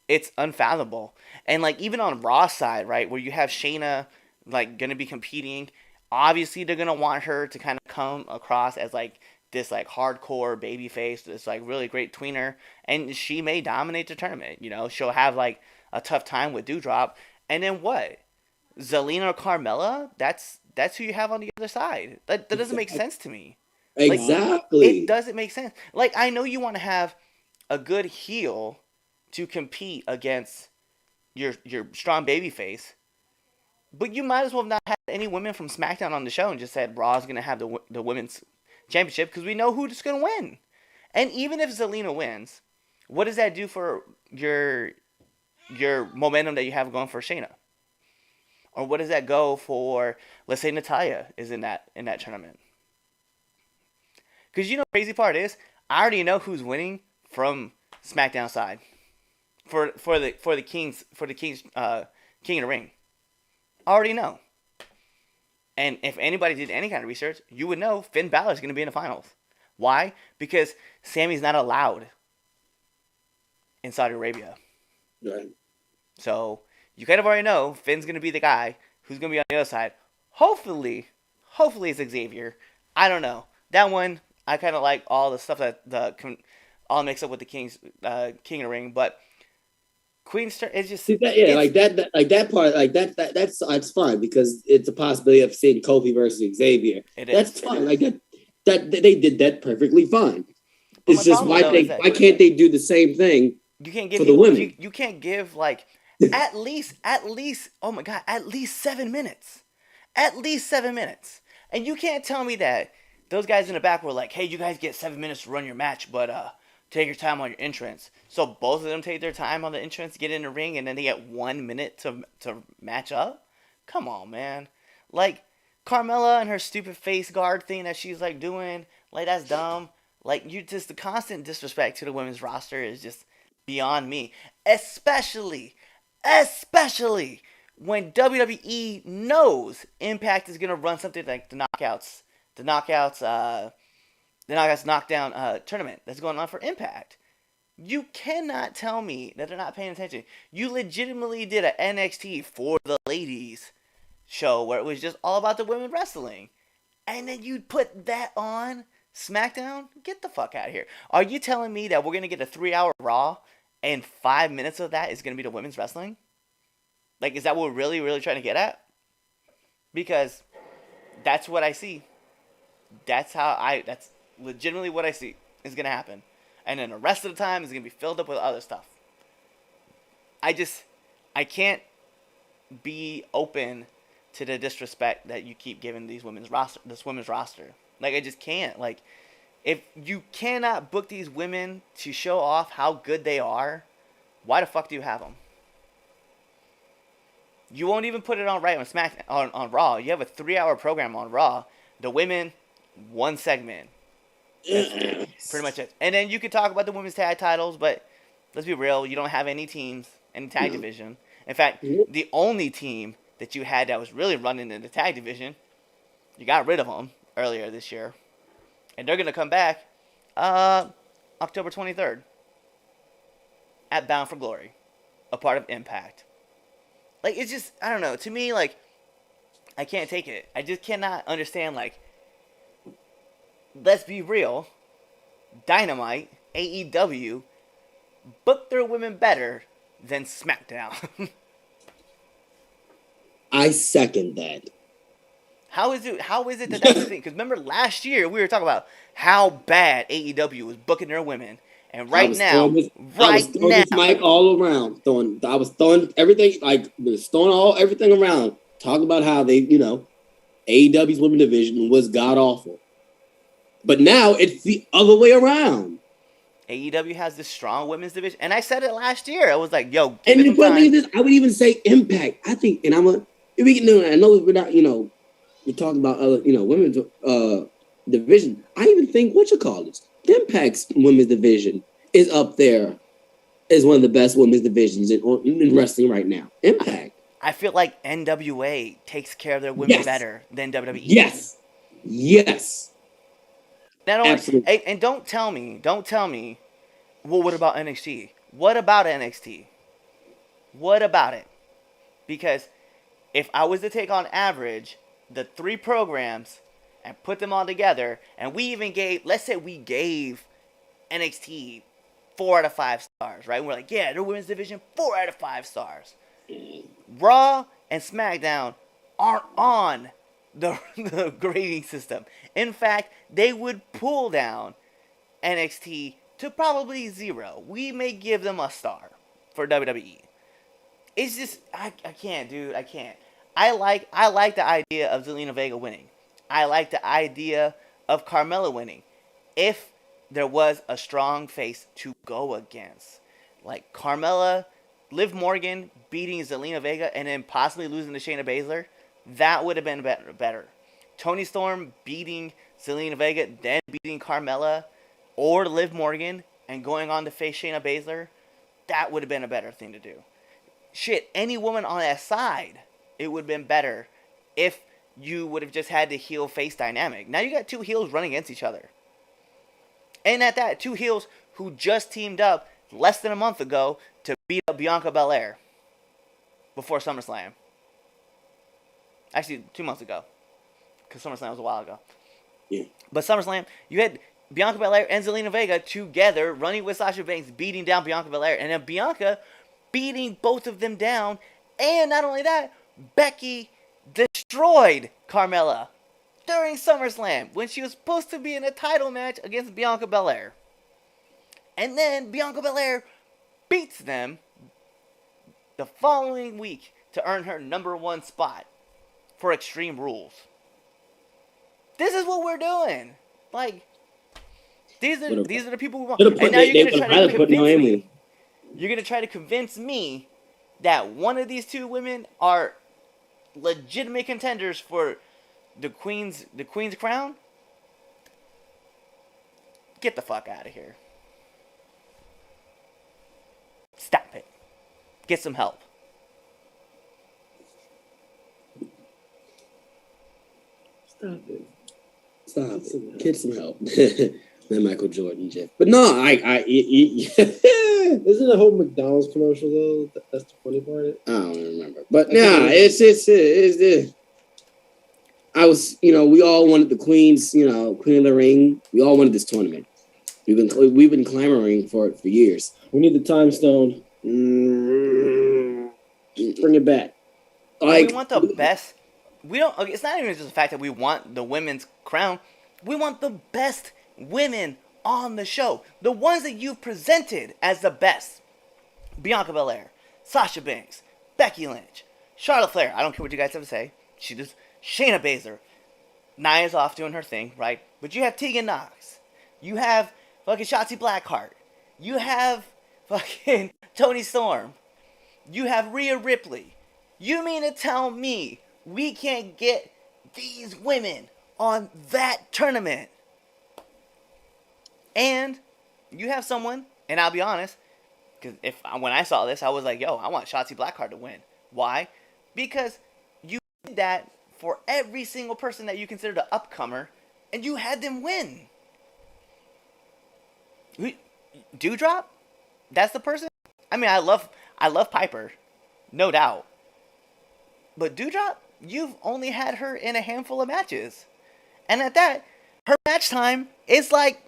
Speaker 5: it's unfathomable. And like even on Raw's side, right, where you have Shayna like gonna be competing, obviously they're gonna want her to kind of come across as like this like hardcore baby face, this like really great tweener, and she may dominate the tournament. You know, she'll have like a tough time with Doudrop, and then what? Zelina or Carmella? That's who you have on the other side. That doesn't make sense to me.
Speaker 6: Exactly.
Speaker 5: Like, it doesn't make sense. Like, I know you want to have a good heel to compete against your strong baby face, but you might as well have not had any women from SmackDown on the show and just said Raw's gonna have the women's championship because we know who's going to win. And even if Zelina wins, what does that do for your momentum that you have going for Shayna? Or what does that go for, let's say Natalya is in that tournament? Because you know the crazy part is, I already know who's winning from SmackDown side for the King's King of the Ring. I already know. And if anybody did any kind of research, you would know Finn Balor is going to be in the finals. Why? Because Sammy's not allowed in Saudi Arabia.
Speaker 6: Right.
Speaker 5: So you kind of already know Finn's going to be the guy who's going to be on the other side. Hopefully it's Xavier. I don't know. That one, I kind of like all the stuff that all mixed up with the King of the Ring. But Queen Star is just
Speaker 6: that part, that's fine because it's a possibility of seeing Kofi versus Xavier. That's fine. Like that they did that perfectly fine. But it's just why can't they do the same thing?
Speaker 5: You can't give
Speaker 6: for the women.
Speaker 5: You can't give like at least oh my god, at least 7 minutes. At least 7 minutes. And you can't tell me that those guys in the back were like, hey, you guys get 7 minutes to run your match, but take your time on your entrance. So both of them take their time on the entrance, get in the ring, and then they get 1 minute to match up? Come on, man. Like, Carmella and her stupid face guard thing that she's like doing, like that's dumb. Like, the constant disrespect to the women's roster is just beyond me. Especially when WWE knows Impact is gonna run something like the Knockouts Knockdown tournament that's going on for Impact. You cannot tell me that they're not paying attention. You legitimately did an NXT for the ladies show where it was just all about the women wrestling, and then you put that on Smackdown. Get the fuck out of here. Are you telling me that we're gonna get a 3-hour Raw and 5 minutes of that is gonna be the women's wrestling? Like, is that what we're really, really trying to get at? Because that's what I see. That's legitimately what I see is going to happen. And then the rest of the time is going to be filled up with other stuff. I can't be open to the disrespect that you keep giving this women's roster. Like, I just can't. Like, if you cannot book these women to show off how good they are, why the fuck do you have them? You won't even put it on right on Raw. You have a 3-hour program on Raw. The women, 1 segment. That's pretty much it. And then you could talk about the women's tag titles, but let's be real. You don't have any teams in the tag division. In fact, the only team that you had that was really running in the tag division, you got rid of them earlier this year. And they're going to come back October 23rd at Bound for Glory, a part of Impact. Like, it's just, I don't know. To me, like, I can't take it. I just cannot understand, like, let's be real. Dynamite, AEW, book their women better than SmackDown.
Speaker 6: I second that.
Speaker 5: How is it that that's the thing? Because remember last year we were talking about how bad AEW was booking their women. And I was throwing
Speaker 6: this mic all around. I was throwing everything, everything around. Talking about how they, AEW's women's division was god awful. But now it's the other way around.
Speaker 5: AEW has this strong women's division, and I said it last year. I was like, "Yo,"
Speaker 6: and the funny thing is, I would even say Impact. I think, and I know we're not, we're talking about other, women's division. I even think Impact's women's division is up there as one of the best women's divisions in wrestling right now. Impact.
Speaker 5: I feel like NWA takes care of their women better than WWE.
Speaker 6: Yes.
Speaker 5: Not only, absolutely. And don't tell me, well, what about NXT? What about NXT? What about it? Because if I was to take on average the 3 programs and put them all together, and we even let's say we gave NXT 4 out of 5 stars, right? We're like, yeah, their women's division, 4 out of 5 stars. Raw and SmackDown aren't on the grading system. In fact, they would pull down NXT to probably 0. We may give them a star for WWE. It's just, I can't, dude. I can't. I like the idea of Zelina Vega winning. I like the idea of Carmella winning. If there was a strong face to go against. Like Carmella, Liv Morgan beating Zelina Vega and then possibly losing to Shayna Baszler. That would have been better. Toni Storm beating Zelina Vega, then beating Carmella or Liv Morgan and going on to face Shayna Baszler. That would have been a better thing to do. Shit, any woman on that side, it would have been better if you would have just had the heel face dynamic. Now you got 2 heels running against each other. And at that, 2 heels who just teamed up less than a month ago to beat up Bianca Belair before SummerSlam. Actually, 2 months ago. Because SummerSlam was a while ago.
Speaker 6: Yeah.
Speaker 5: But SummerSlam, you had Bianca Belair and Zelina Vega together running with Sasha Banks, beating down Bianca Belair. And then Bianca beating both of them down. And not only that, Becky destroyed Carmella during SummerSlam when she was supposed to be in a title match against Bianca Belair. And then Bianca Belair beats them the following week to earn her #1 spot for Extreme Rules. This is what we're doing. Like, these are the people we want. And now you're gonna try to convince me. You're gonna try to convince me that one of these two women are legitimate contenders for the Queen's crown? Get the fuck out of here. Stop it. Get some help.
Speaker 4: Stop it. Get some help. Then Michael Jordan, Jeff. But no,
Speaker 6: Isn't the whole McDonald's commercial though? That's the funny part.
Speaker 4: I don't remember. But nah, it's I was, we all wanted the Queen's, Queen of the Ring. We all wanted this tournament. We've been clamoring for it for years.
Speaker 6: We need the time stone. Bring it back.
Speaker 5: Like, we want the best. We don't. It's not even just the fact that we want the women's crown. We want the best women on the show. The ones that you've presented as the best. Bianca Belair, Sasha Banks, Becky Lynch, Charlotte Flair. I don't care what you guys have to say. She just Shayna Baszler. Nia's off doing her thing, right? But you have Tegan Knox. You have fucking Shotzi Blackheart. You have fucking Toni Storm. You have Rhea Ripley. You mean to tell me we can't get these women on that tournament? And you have someone, and I'll be honest, because when I saw this, I was like, yo, I want Shotzi Blackheart to win. Why? Because you did that for every single person that you considered an upcomer, and you had them win. Dewdrop? That's the person? I mean, I love Piper, no doubt. But Dewdrop, you've only had her in a handful of matches. And at that, her match time is like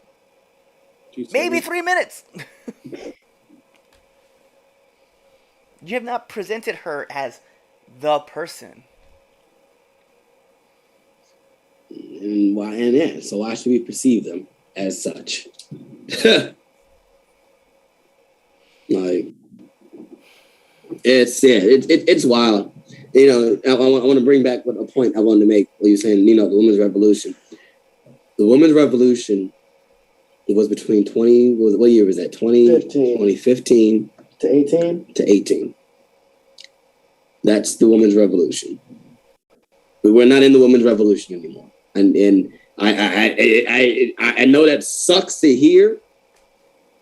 Speaker 5: maybe 3 minutes. You have not presented her as the person.
Speaker 4: So why should we perceive them as such? Like, it's wild. I want to bring back a point I wanted to make. What you're saying, the women's revolution. The women's revolution was between what year was that? 2015
Speaker 6: to
Speaker 4: 18. That's the women's revolution. We're not in the women's revolution anymore, and I know that sucks to hear.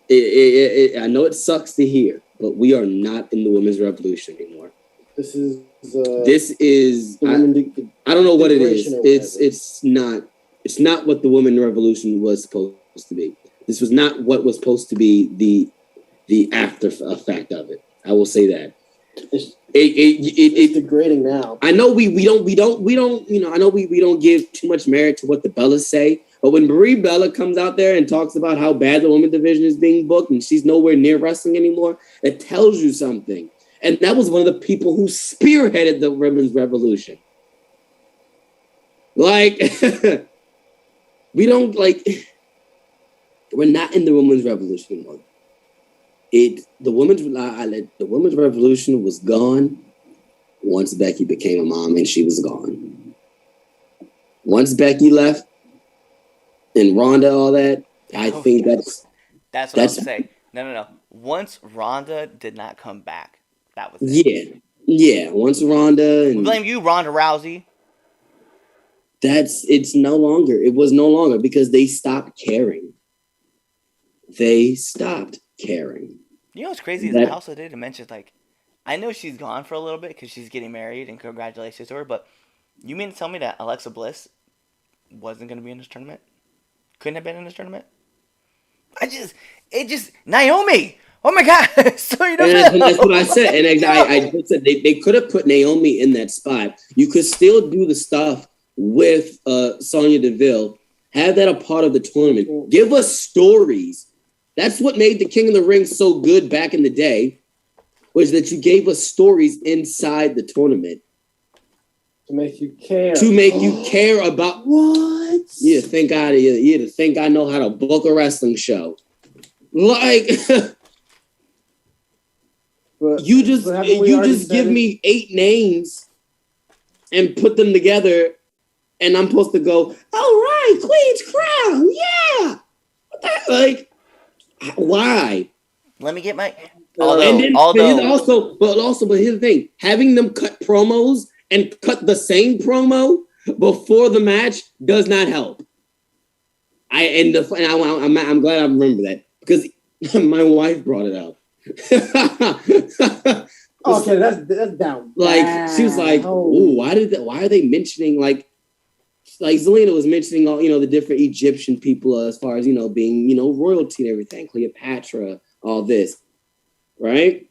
Speaker 4: I know it sucks to hear, but we are not in the women's revolution anymore.
Speaker 6: This is.
Speaker 4: I don't know what it is. It's not what the women's revolution was supposed to be. This was not what was supposed to be the after effect of it. I will say that. It's
Speaker 6: degrading now.
Speaker 4: I know we don't I know we don't give too much merit to what the Bellas say, but when Brie Bella comes out there and talks about how bad the women's division is being booked and she's nowhere near wrestling anymore, it tells you something. And that was one of the people who spearheaded the women's revolution. Like, we're not in the women's revolution anymore. The women's revolution was gone once Becky became a mom, and she was gone. Once Becky left and Ronda, all that, I think that's
Speaker 5: what I was saying. No. Once Ronda did not come back, that was it.
Speaker 4: Yeah. Once Ronda and
Speaker 5: we blame you, Ronda Rousey.
Speaker 4: It was no longer because they stopped caring. They stopped caring.
Speaker 5: You know what's crazy is I also did mention, like, I know she's gone for a little bit because she's getting married, and congratulations to her, but you mean to tell me that Alexa Bliss wasn't going to be in this tournament? Couldn't have been in this tournament? Naomi! Oh my God! So you don't know.
Speaker 4: That's what I said. And I just said they could have put Naomi in that spot. You could still do the stuff with Sonya Deville. Have that a part of the tournament. Give us stories. That's what made the King of the Ring so good back in the day. was that you gave us stories inside the tournament
Speaker 6: To make you care.
Speaker 4: to make you care about.
Speaker 6: What?
Speaker 4: You think I know how to book a wrestling show? Like
Speaker 6: But,
Speaker 4: you just
Speaker 6: but haven't we already
Speaker 4: give
Speaker 6: said it?
Speaker 4: me 8 names and put them together, and I'm supposed to go, all right, Queen's Crown, yeah. What the- Like, why?
Speaker 5: Let me get my.
Speaker 6: And
Speaker 4: But here's the thing: having them cut promos and cut the same promo before the match does not help. I'm glad I remember that because my wife brought it up.
Speaker 6: Okay, that's down.
Speaker 4: Like she was like, "Ooh, why are they mentioning like Zelina was mentioning all the different Egyptian people as far as being royalty and everything, Cleopatra, all this, right?"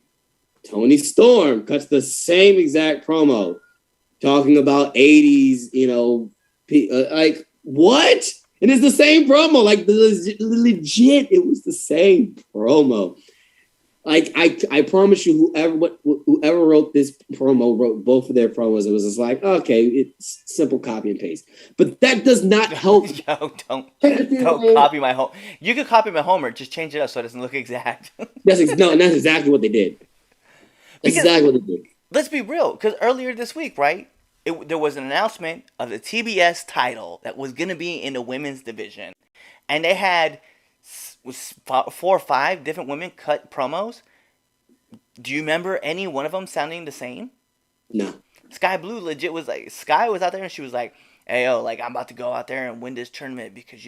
Speaker 4: Tony Storm cuts the same exact promo talking about 80s, like what? And it's the same promo, like legit. It was the same promo. Like I promise you, whoever wrote this promo wrote both of their promos. It was just like, okay, it's simple copy and paste. But that does not help.
Speaker 5: Yo, don't copy my home. You could copy my Homer, just change it up so it doesn't look exact.
Speaker 4: That's exactly what they did. That's exactly what they did.
Speaker 5: Let's be real, because earlier this week, right, there was an announcement of the TBS title that was going to be in the women's division. And they had 4 or 5 different women cut promos. Do you remember any one of them sounding the same?
Speaker 4: No.
Speaker 5: Sky Blue legit was like, Sky was out there and she was like, hey, yo, like, I'm about to go out there and win this tournament because,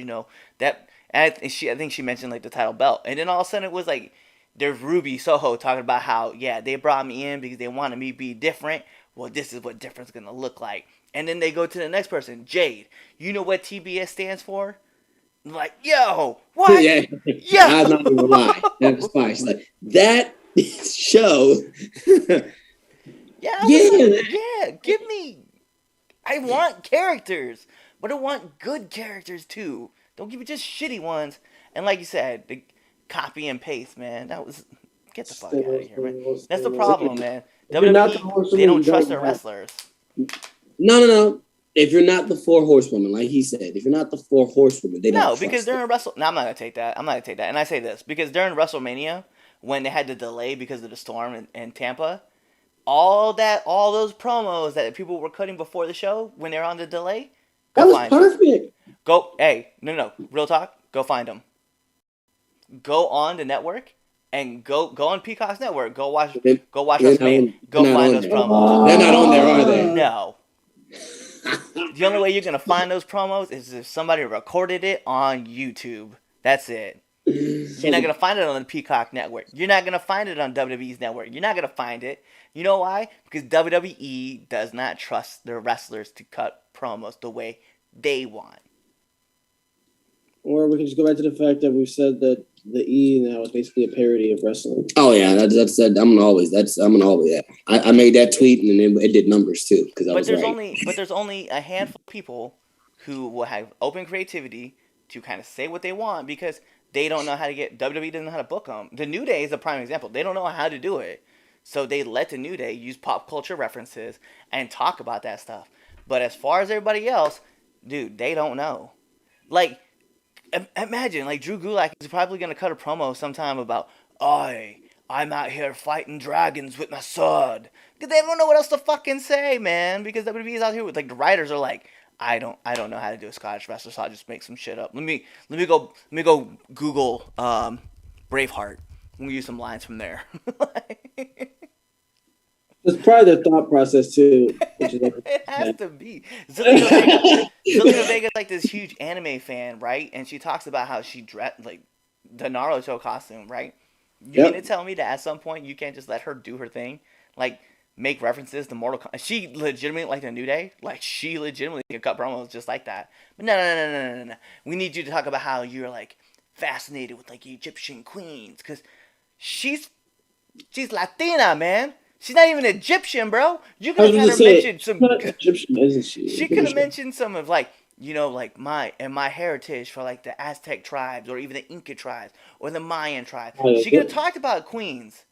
Speaker 5: that, and I think she mentioned, like, the title belt. And then all of a sudden it was like, there's Ruby Soho talking about how, yeah, they brought me in because they wanted me to be different. Well, this is what difference is going to look like. And then they go to the next person, Jade. You know what TBS stands for? I'm like, yo, what?
Speaker 4: Yeah. I'm not even gonna lie. That's fine. She's like, that show.
Speaker 5: Yeah, give me. I want characters, but I want good characters too. Don't give me just shitty ones. And like you said, the copy and paste, man. That was get the fuck out of here, man. That's the problem, man. WWE, they don't trust their wrestlers.
Speaker 4: No. If you're not the 4 horsewomen, like he said, if you're not the 4 horsewomen, they don't trust
Speaker 5: because during No, I'm not gonna take that. And I say this because during WrestleMania, when they had the delay because of the storm in Tampa, all those promos that people were cutting before the show when they were on the delay,
Speaker 6: that was perfect.
Speaker 5: No, real talk. Go find them. Go on the network and go on Peacock's network. Go watch WrestleMania. Go find those promos.
Speaker 4: They're not on there, are they?
Speaker 5: No. The only way you're going to find those promos is if somebody recorded it on YouTube. That's it. You're not going to find it on the Peacock network. You're not going to find it on WWE's network. You're not going to find it. You know why? Because WWE does not trust their wrestlers to cut promos the way they want.
Speaker 6: Or we can just go back to the fact that we've said that the E now is basically a parody of wrestling.
Speaker 4: Oh yeah, that's I'm gonna always. Yeah. I made that tweet and it did numbers too because I was right.
Speaker 5: But there's only a handful of people who will have open creativity to kind of say what they want because they don't know how to get. WWE doesn't know how to book them. The New Day is a prime example. They don't know how to do it, so they let the New Day use pop culture references and talk about that stuff. But as far as everybody else, dude, they don't know. Like. Imagine, like, Drew Gulak is probably going to cut a promo sometime about, I'm out here fighting dragons with my sword. Because they don't know what else to fucking say, man. Because WWE's out here with, like, the writers are like, I don't know how to do a Scottish wrestler, so I'll just make some shit up. Let me go Google Braveheart. We'll use some lines from there.
Speaker 6: It's probably the thought process too.
Speaker 5: It has to be. Zelina Vega's like this huge anime fan, right? And she talks about how she dressed like the Naruto costume, right? You mean to tell me that at some point you can't just let her do her thing, like make references to Mortal Kombat? She legitimately like the New Day, like she legitimately can cut promos just like that. But no. We need you to talk about how you're like fascinated with like Egyptian queens because she's Latina, man. She's not even Egyptian, bro. You could have mentioned some.
Speaker 6: Egyptian, isn't she?
Speaker 5: She could have mentioned some of like like my heritage for like the Aztec tribes or even the Inca tribes or the Mayan tribes. She could have talked about queens,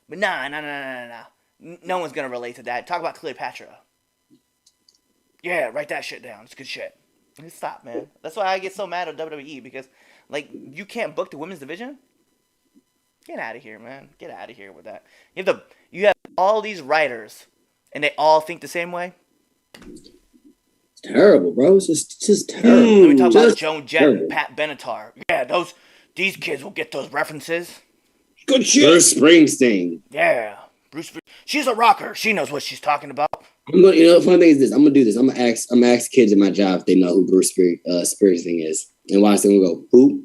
Speaker 5: But nah. No one's gonna relate to that. Talk about Cleopatra. Yeah, write that shit down. It's good shit. Stop, man. That's why I get so mad at WWE because, like, you can't book the women's division. Get out of here, man. Get out of here with that. You have all these writers, and they all think the same way.
Speaker 4: It's terrible, bro. It's just terrible.
Speaker 5: Let me talk about Joan Jett and Pat Benatar. Yeah, these kids will get those references.
Speaker 4: Good shit. Bruce Springsteen.
Speaker 5: Yeah, she's a rocker. She knows what she's talking about.
Speaker 4: The funny thing is this. I'm gonna do this. I'm gonna ask kids at my job if they know who Bruce Springsteen is, and watch them go, who?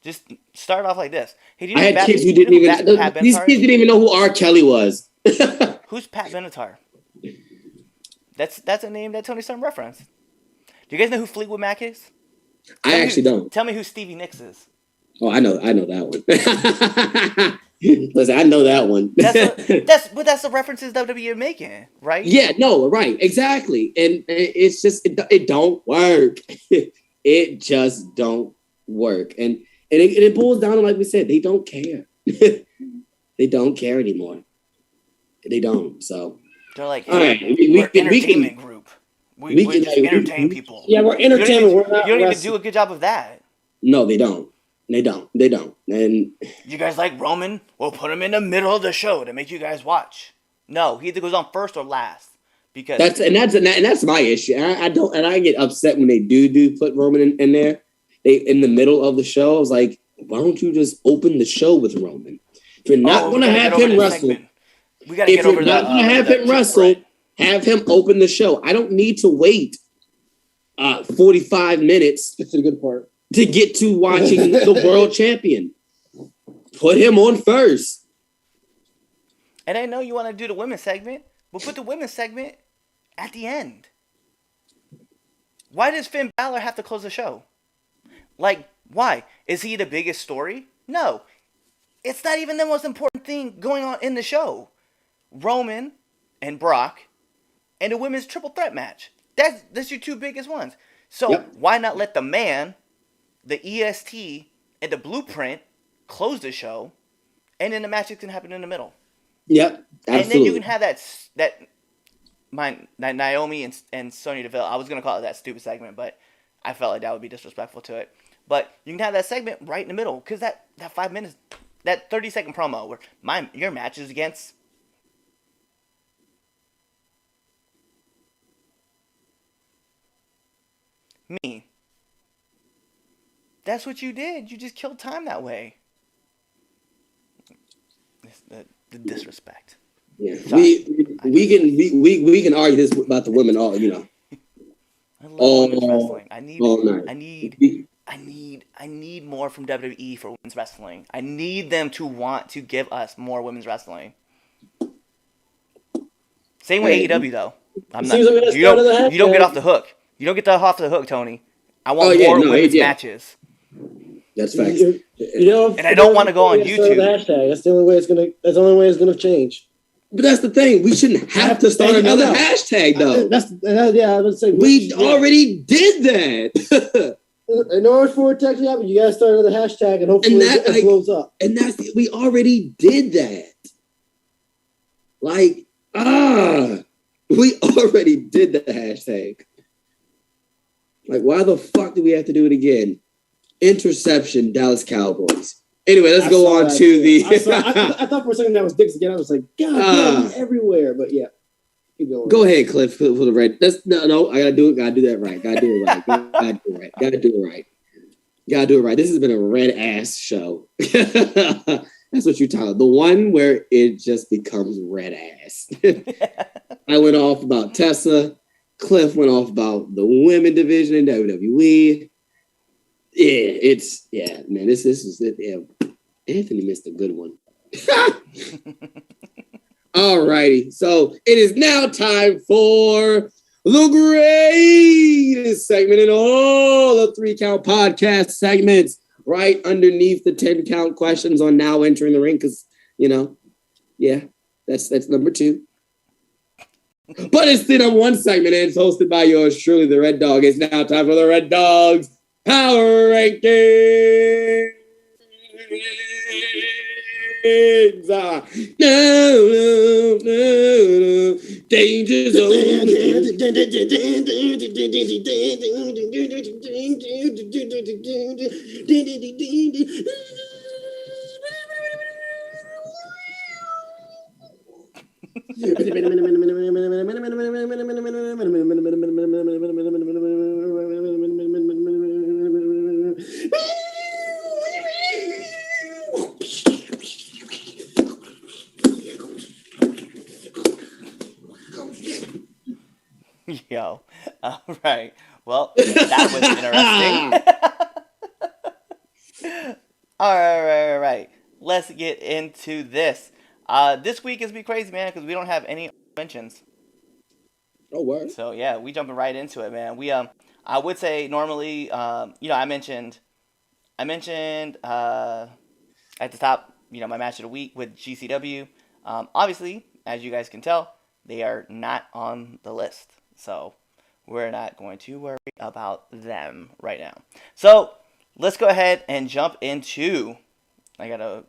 Speaker 5: Just start off like this. Hey, do you
Speaker 4: I had kids who didn't even. These kids didn't even know who R. Kelly was.
Speaker 5: Who's Pat Benatar? That's a name that Tony Storm referenced. Do you guys know who Fleetwood Mac is?
Speaker 4: I actually don't.
Speaker 5: Tell me who Stevie Nicks is.
Speaker 4: Oh, I know that one. Listen, I know that one.
Speaker 5: That's the references WWE are making, right?
Speaker 4: Yeah, no, right, exactly, and it's just it don't work. It just don't work, and it boils down to, like we said, they don't care. They don't care anymore. They don't. So
Speaker 5: they're like,
Speaker 4: all right,
Speaker 5: we're entertainment group. We just entertain people.
Speaker 6: Yeah, we're entertainment.
Speaker 5: You don't even do a good job of that.
Speaker 4: No, they don't. They don't. And
Speaker 5: you guys like Roman? We'll put him in the middle of the show to make you guys watch. No, he either goes on first or last. Because
Speaker 4: that's my issue. And I get upset when they do put Roman in there. They in the middle of the show. I was like, why don't you just open the show with Roman? If you're not going to have him wrestle,
Speaker 5: we got to get over that. If you're not going to have him
Speaker 4: wrestle, have him open the show. I don't need to wait 45 minutes.
Speaker 6: That's the good part.
Speaker 4: To get to watching the world champion. Put him on first.
Speaker 5: And I know you want to do the women's segment, but put the women's segment at the end. Why does Finn Balor have to close the show? Like, why? Is he the biggest story? No. It's not even the most important thing going on in the show. Roman and Brock and the women's triple threat match. That's your two biggest ones. So why not let the man, the EST, and the Blueprint close the show, and then the match can happen in the middle.
Speaker 4: Yep, absolutely.
Speaker 5: And then you can have that Naomi and Sonya Deville. I was gonna call it that stupid segment, but I felt like that would be disrespectful to it. But you can have that segment right in the middle, because that 5 minutes, that 30-second promo where your match is against me. That's what you did. You just killed time that way. The disrespect.
Speaker 4: Yeah, we can argue this about the women all, you know.
Speaker 5: I love women's wrestling. I need more from WWE for women's wrestling. I need them to want to give us more women's wrestling. Same with AEW though. You don't get off the hook. You don't get off the hook, Tony. I want more women's matches.
Speaker 4: That's facts.
Speaker 5: And I don't want to go on YouTube.
Speaker 6: That's the only way it's gonna change.
Speaker 4: But that's the thing. We shouldn't have to start another hashtag, though.
Speaker 6: I would say
Speaker 4: we already did that.
Speaker 6: In order for it to actually happen, you gotta start another hashtag, and hopefully it blows up.
Speaker 4: And we already did that. We already did the hashtag. Like, why the fuck do we have to do it again? Interception, Dallas Cowboys. Anyway, let's go on to the.
Speaker 6: I thought for a second that was Dix again. I was like, God, everywhere. But yeah, keep going.
Speaker 4: Go ahead, Cliff, for the red. No, I gotta do it. Gotta do that right. Gotta do it right. Gotta do it right. This has been a red ass show. That's what you're talking about. The one where it just becomes red ass. I went off about Tessa. Cliff went off about the women division in WWE. Yeah, man. This is it. Yeah. Anthony missed a good one. All righty. So it is now time for the greatest segment in all the 3 Count podcast segments, right underneath the 10 count questions on Now Entering the Ring. Because, that's number 2. But it's the number 1 segment, and it's hosted by yours truly, the Red Dog. It's now time for the Red Dogs Power Ranking. legs. No. Danger zone.
Speaker 5: Yo. All right. Well, that was interesting. All right. Let's get into this. This week is be crazy, man, because we don't have any mentions.
Speaker 4: Oh, word.
Speaker 5: So yeah, we jumping right into it, man. I would say normally, I mentioned at the top, my match of the week with GCW. Obviously, as you guys can tell, they are not on the list, so we're not going to worry about them right now. So let's go ahead and jump into. I gotta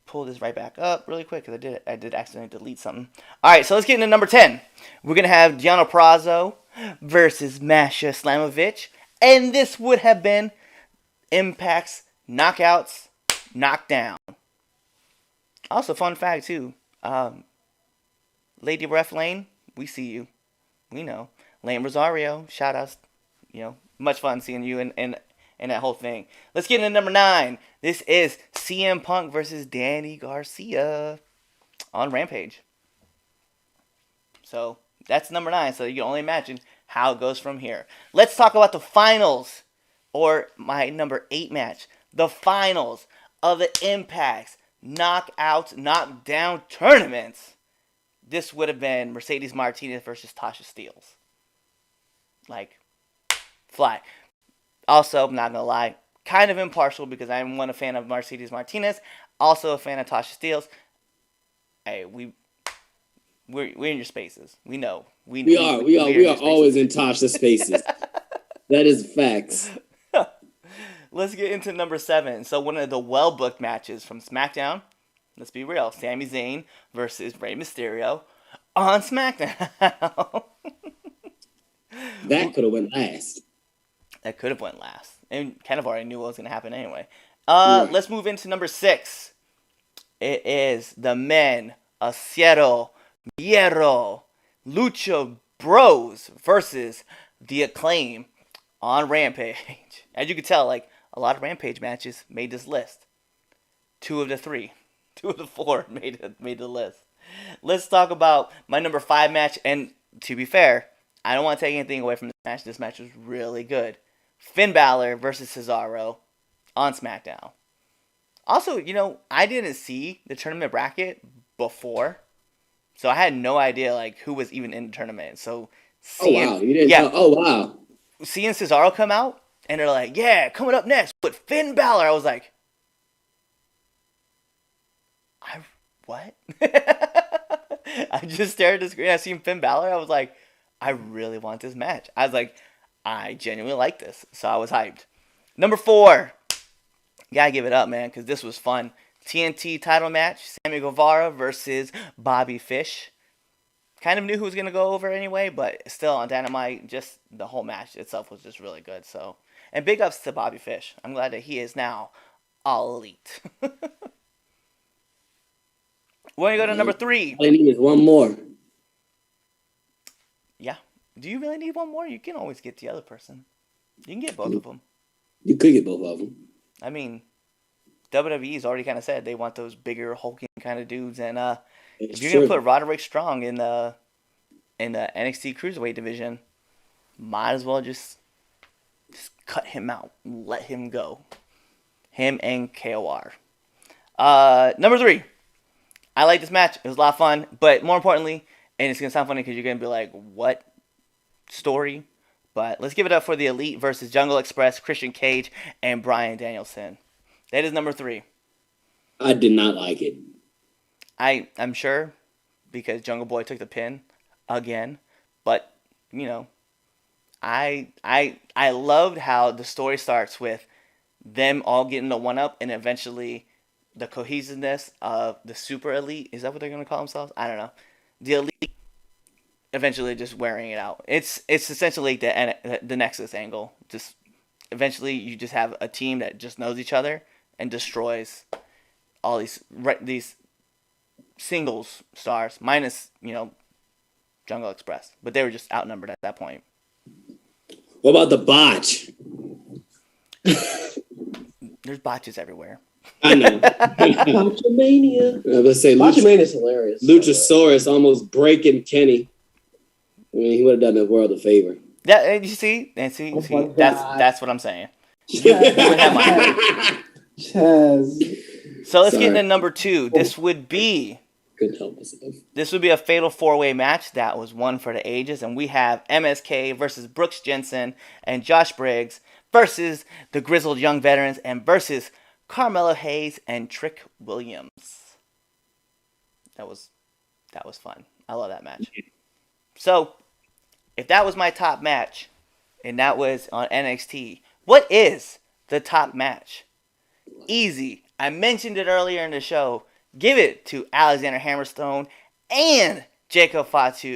Speaker 5: pull this right back up really quick because I did accidentally delete something. All right, so let's get into number 10. We're gonna have Deonna Purrazzo versus Masha Slamovich, and this would have been Impact's Knockouts Knockdown. Also, fun fact too, Lady Ref Lane, we see you, we know. Lane Rosario, shout outs, much fun seeing you in that whole thing. Let's get into number 9. This is CM Punk versus Danny Garcia on Rampage. So that's number 9. So you can only imagine how it goes from here. Let's talk about the finals, or my number 8 match. The finals of the Impact's Knockouts Knockdown tournaments. This would have been Mercedes Martinez versus Tasha Steelz. Like, fly. Also, I'm not going to lie, kind of impartial because I'm a fan of Mercedes Martinez, also a fan of Tasha Steelz. Hey, we're in your spaces. We know. We are
Speaker 4: always in Tasha's spaces. That is facts.
Speaker 5: Let's get into number 7. So one of the well-booked matches from Smackdown. Let's be real. Sami Zayn versus Rey Mysterio on SmackDown.
Speaker 4: That could have went last.
Speaker 5: That could have went last. And kind of already knew what was going to happen anyway. Let's move into number 6. It is the men, Acero, Miedo, Lucha Bros versus The Acclaim on Rampage. As you can tell, like, a lot of Rampage matches made this list. 2 of the 3. 2 of the 4 made the list. Let's talk about my number 5 match. And to be fair, I don't want to take anything away from this match. This match was really good. Finn Balor versus Cesaro on SmackDown. Also, I didn't see the tournament bracket before, so I had no idea like who was even in the tournament. So
Speaker 4: wow, you didn't tell. Oh wow,
Speaker 5: seeing Cesaro come out and they're like, yeah, coming up next with Finn Balor, I was like, what? I just stared at the screen. I seen Finn Balor. I was like, I really want this match. I was like, I genuinely like this. So I was hyped. Number 4. Gotta give it up, man, because this was fun. TNT title match. Sammy Guevara versus Bobby Fish. Kind of knew who was going to go over anyway, but still on Dynamite, just the whole match itself was just really good. So, and big ups to Bobby Fish. I'm glad that he is now all elite. We're going to go to number 3.
Speaker 4: All I need is one more.
Speaker 5: Yeah. Do you really need one more? You can always get the other person. You can get both of them.
Speaker 4: You could get both of them.
Speaker 5: I mean, WWE's already kind of said they want those bigger, hulking kind of dudes. And if you're going to put Roderick Strong in the NXT Cruiserweight division, might as well just cut him out. Let him go. Him and KOR. Number 3. I like this match. It was a lot of fun. But more importantly, and it's going to sound funny because you're going to be like, what story? But let's give it up for the Elite versus Jungle Express, Christian Cage, and Bryan Danielson. That is number 3.
Speaker 4: I did not like it.
Speaker 5: I'm sure because Jungle Boy took the pin again. But, I loved how the story starts with them all getting the 1-up and eventually the cohesiveness of the super elite. Is that what they're gonna call themselves? I don't know. The elite eventually just wearing it out. It's essentially the Nexus angle. Just eventually you just have a team that just knows each other and destroys all these singles stars, minus Jungle Express, but they were just outnumbered at that point.
Speaker 4: What about the botch?
Speaker 5: There's botches everywhere.
Speaker 4: I know.
Speaker 6: Botchamania.
Speaker 4: Let's say
Speaker 6: Botchamania is hilarious.
Speaker 4: Luchasaurus almost breaking Kenny. I mean, he would have done the world a favor.
Speaker 5: Yeah, and you see,
Speaker 6: my
Speaker 5: that's what I'm saying.
Speaker 6: Chaz.
Speaker 5: So let's get
Speaker 4: Sorry.
Speaker 5: into number 2. This would be a fatal 4-way match that was one for the ages, and we have MSK versus Brooks Jensen and Josh Briggs versus the Grizzled Young Veterans and versus Carmelo Hayes and Trick Williams. That was fun. I love that match. So, if that was my top match, and that was on NXT, what is the top match? Easy. I mentioned it earlier in the show. Give it to Alexander Hammerstone and Jacob Fatu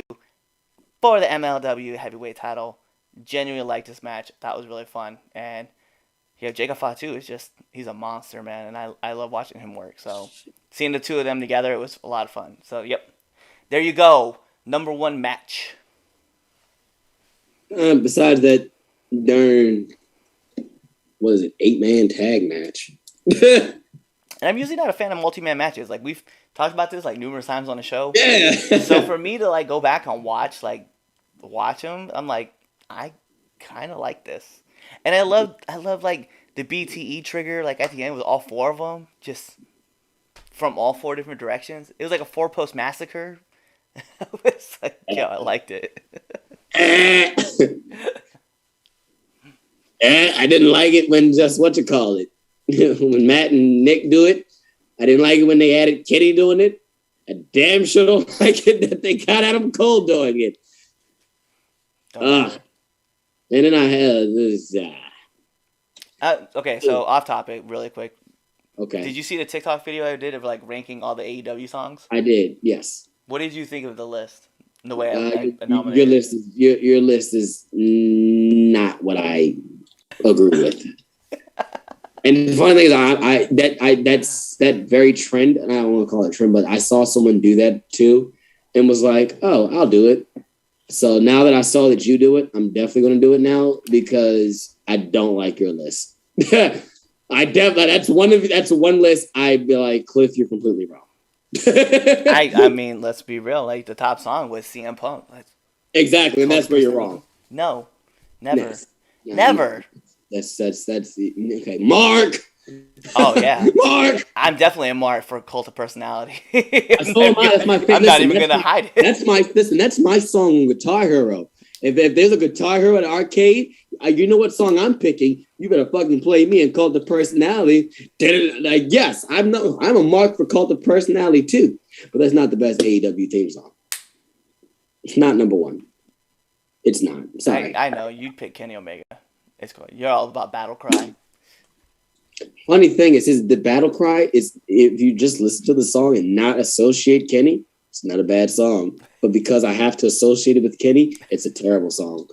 Speaker 5: for the MLW heavyweight title. Genuinely liked this match. That was really fun. And Jacob Fatu he's a monster, man. And I love watching him work. So seeing the two of them together, it was a lot of fun. So, yep. There you go. Number 1 match.
Speaker 4: Besides that darn, 8-man tag match.
Speaker 5: And I'm usually not a fan of multi-man matches. Like, we've talked about this, like, numerous times on the show.
Speaker 4: Yeah.
Speaker 5: So for me to, like, go back and watch them, I'm like, I kind of like this. And I love, like, the BTE trigger, like, at the end with all 4 of them, just from all 4 different directions. It was like a 4-post massacre. It's like, I liked it.
Speaker 4: I didn't like it when when Matt and Nick do it. I didn't like it when they added Kenny doing it. I damn sure don't like it that they got Adam Cole doing it. And then I had this.
Speaker 5: Okay, so off topic, really quick.
Speaker 4: Okay.
Speaker 5: Did you see the TikTok video I did of like ranking all the AEW songs?
Speaker 4: I did. Yes.
Speaker 5: What did you think of the list? The way I nominated.
Speaker 4: Your list is not what I agree with. And the funny thing is, that's that very trend, and I don't want to call it trend, but I saw someone do that too, and was like, "Oh, I'll do it." So now that I saw that you do it, I'm definitely going to do it now because I don't like your list. That's one list I'd be like, Cliff, you're completely wrong.
Speaker 5: I mean, let's be real. Like the top song was CM Punk.
Speaker 4: Exactly, and that's where you're wrong.
Speaker 5: No, never,
Speaker 4: Yes.
Speaker 5: never.
Speaker 4: That's the okay. Mark.
Speaker 5: Oh yeah,
Speaker 4: Mark.
Speaker 5: I'm definitely a mark for Cult of Personality.
Speaker 4: That's my favorite.
Speaker 5: I'm not even gonna hide it.
Speaker 4: That's my song on Guitar Hero. If there's a Guitar Hero at arcade, you know what song I'm picking. You better fucking play me and Cult of Personality. Like, yes, I'm a mark for Cult of Personality too, but that's not the best AEW theme song. It's not number 1. It's not. Sorry.
Speaker 5: I know you'd pick Kenny Omega. It's cool. You're all about Battle Cry.
Speaker 4: Funny thing is the Battle Cry is, if you just listen to the song and not associate Kenny, it's not a bad song. But because I have to associate it with Kenny, it's a terrible song.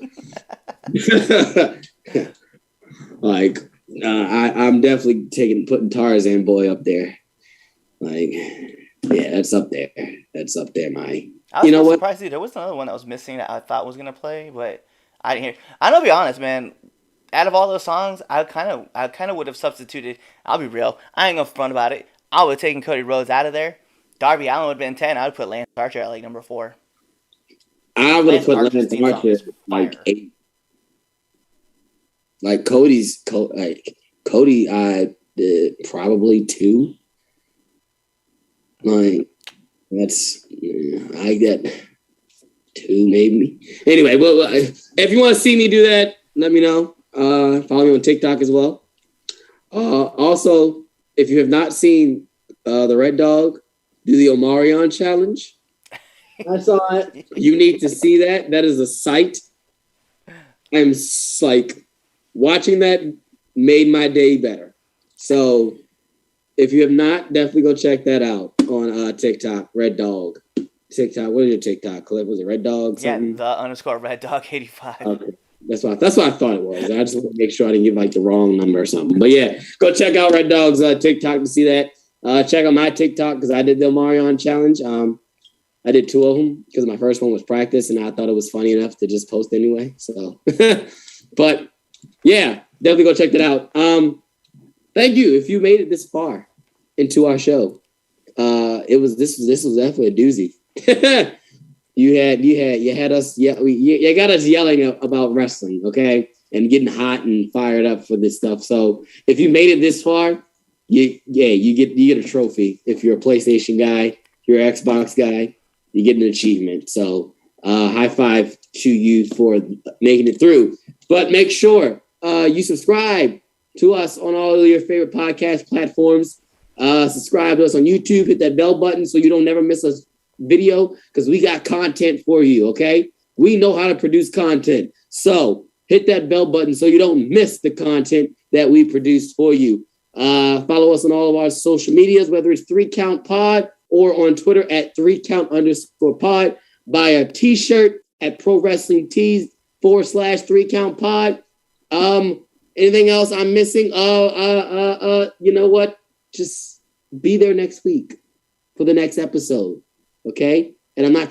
Speaker 4: Like, I'm definitely putting Tarzan Boy up there. Like, yeah, that's up there. That's up there, my.
Speaker 5: I was surprised too. There was another one that was missing that I thought was gonna play, but I didn't hear. I'm gonna be honest, man. Out of all those songs, I kind of would have substituted. I'll be real. I ain't gonna front about it. I would have taken Cody Rhodes out of there. Darby Allin would have been 10. I would put Lance Archer at like number 4.
Speaker 4: I would have put Lance Archer like 8. Like Cody, probably 2. Like I get 2 maybe. Anyway, well, if you want to see me do that, let me know. Follow me on TikTok as well. Also, if you have not seen the Red Dog do the Omarion challenge,
Speaker 6: I saw it.
Speaker 4: you need to see that. That is a sight. I'm like, watching that made my day better. So If you have not, definitely go check that out on TikTok. Red Dog. TikTok. What is your TikTok clip? Was it Red Dog? Something?
Speaker 5: Yeah, the _Red Dog 85.
Speaker 4: Okay. That's what I thought it was. I just want to make sure I didn't give like the wrong number or something. But yeah, go check out Red Dog's TikTok to see that. Check out my TikTok because I did the Marion challenge. I did 2 of them because my first one was practice and I thought it was funny enough to just post anyway. So, but yeah, definitely go check that out. Thank you if you made it this far into our show. This was definitely a doozy. You had us. Yeah, you got us yelling about wrestling, okay, and getting hot and fired up for this stuff. So if you made it this far, you get a trophy. If you're a PlayStation guy, you're an Xbox guy, you get an achievement. So high five to you for making it through. But make sure you subscribe to us on all of your favorite podcast platforms. Subscribe to us on YouTube. Hit that bell button so you don't never miss a video because we got content for you, okay? We know how to produce content. So hit that bell button so you don't miss the content that we produced for you. Follow us on all of our social medias, whether it's 3 Count Pod or on Twitter at 3count_pod. Buy a t-shirt at Pro Wrestling Tees /3 Count Pod. Anything else I'm missing? You know what? Just be there next week for the next episode. Okay? And I'm not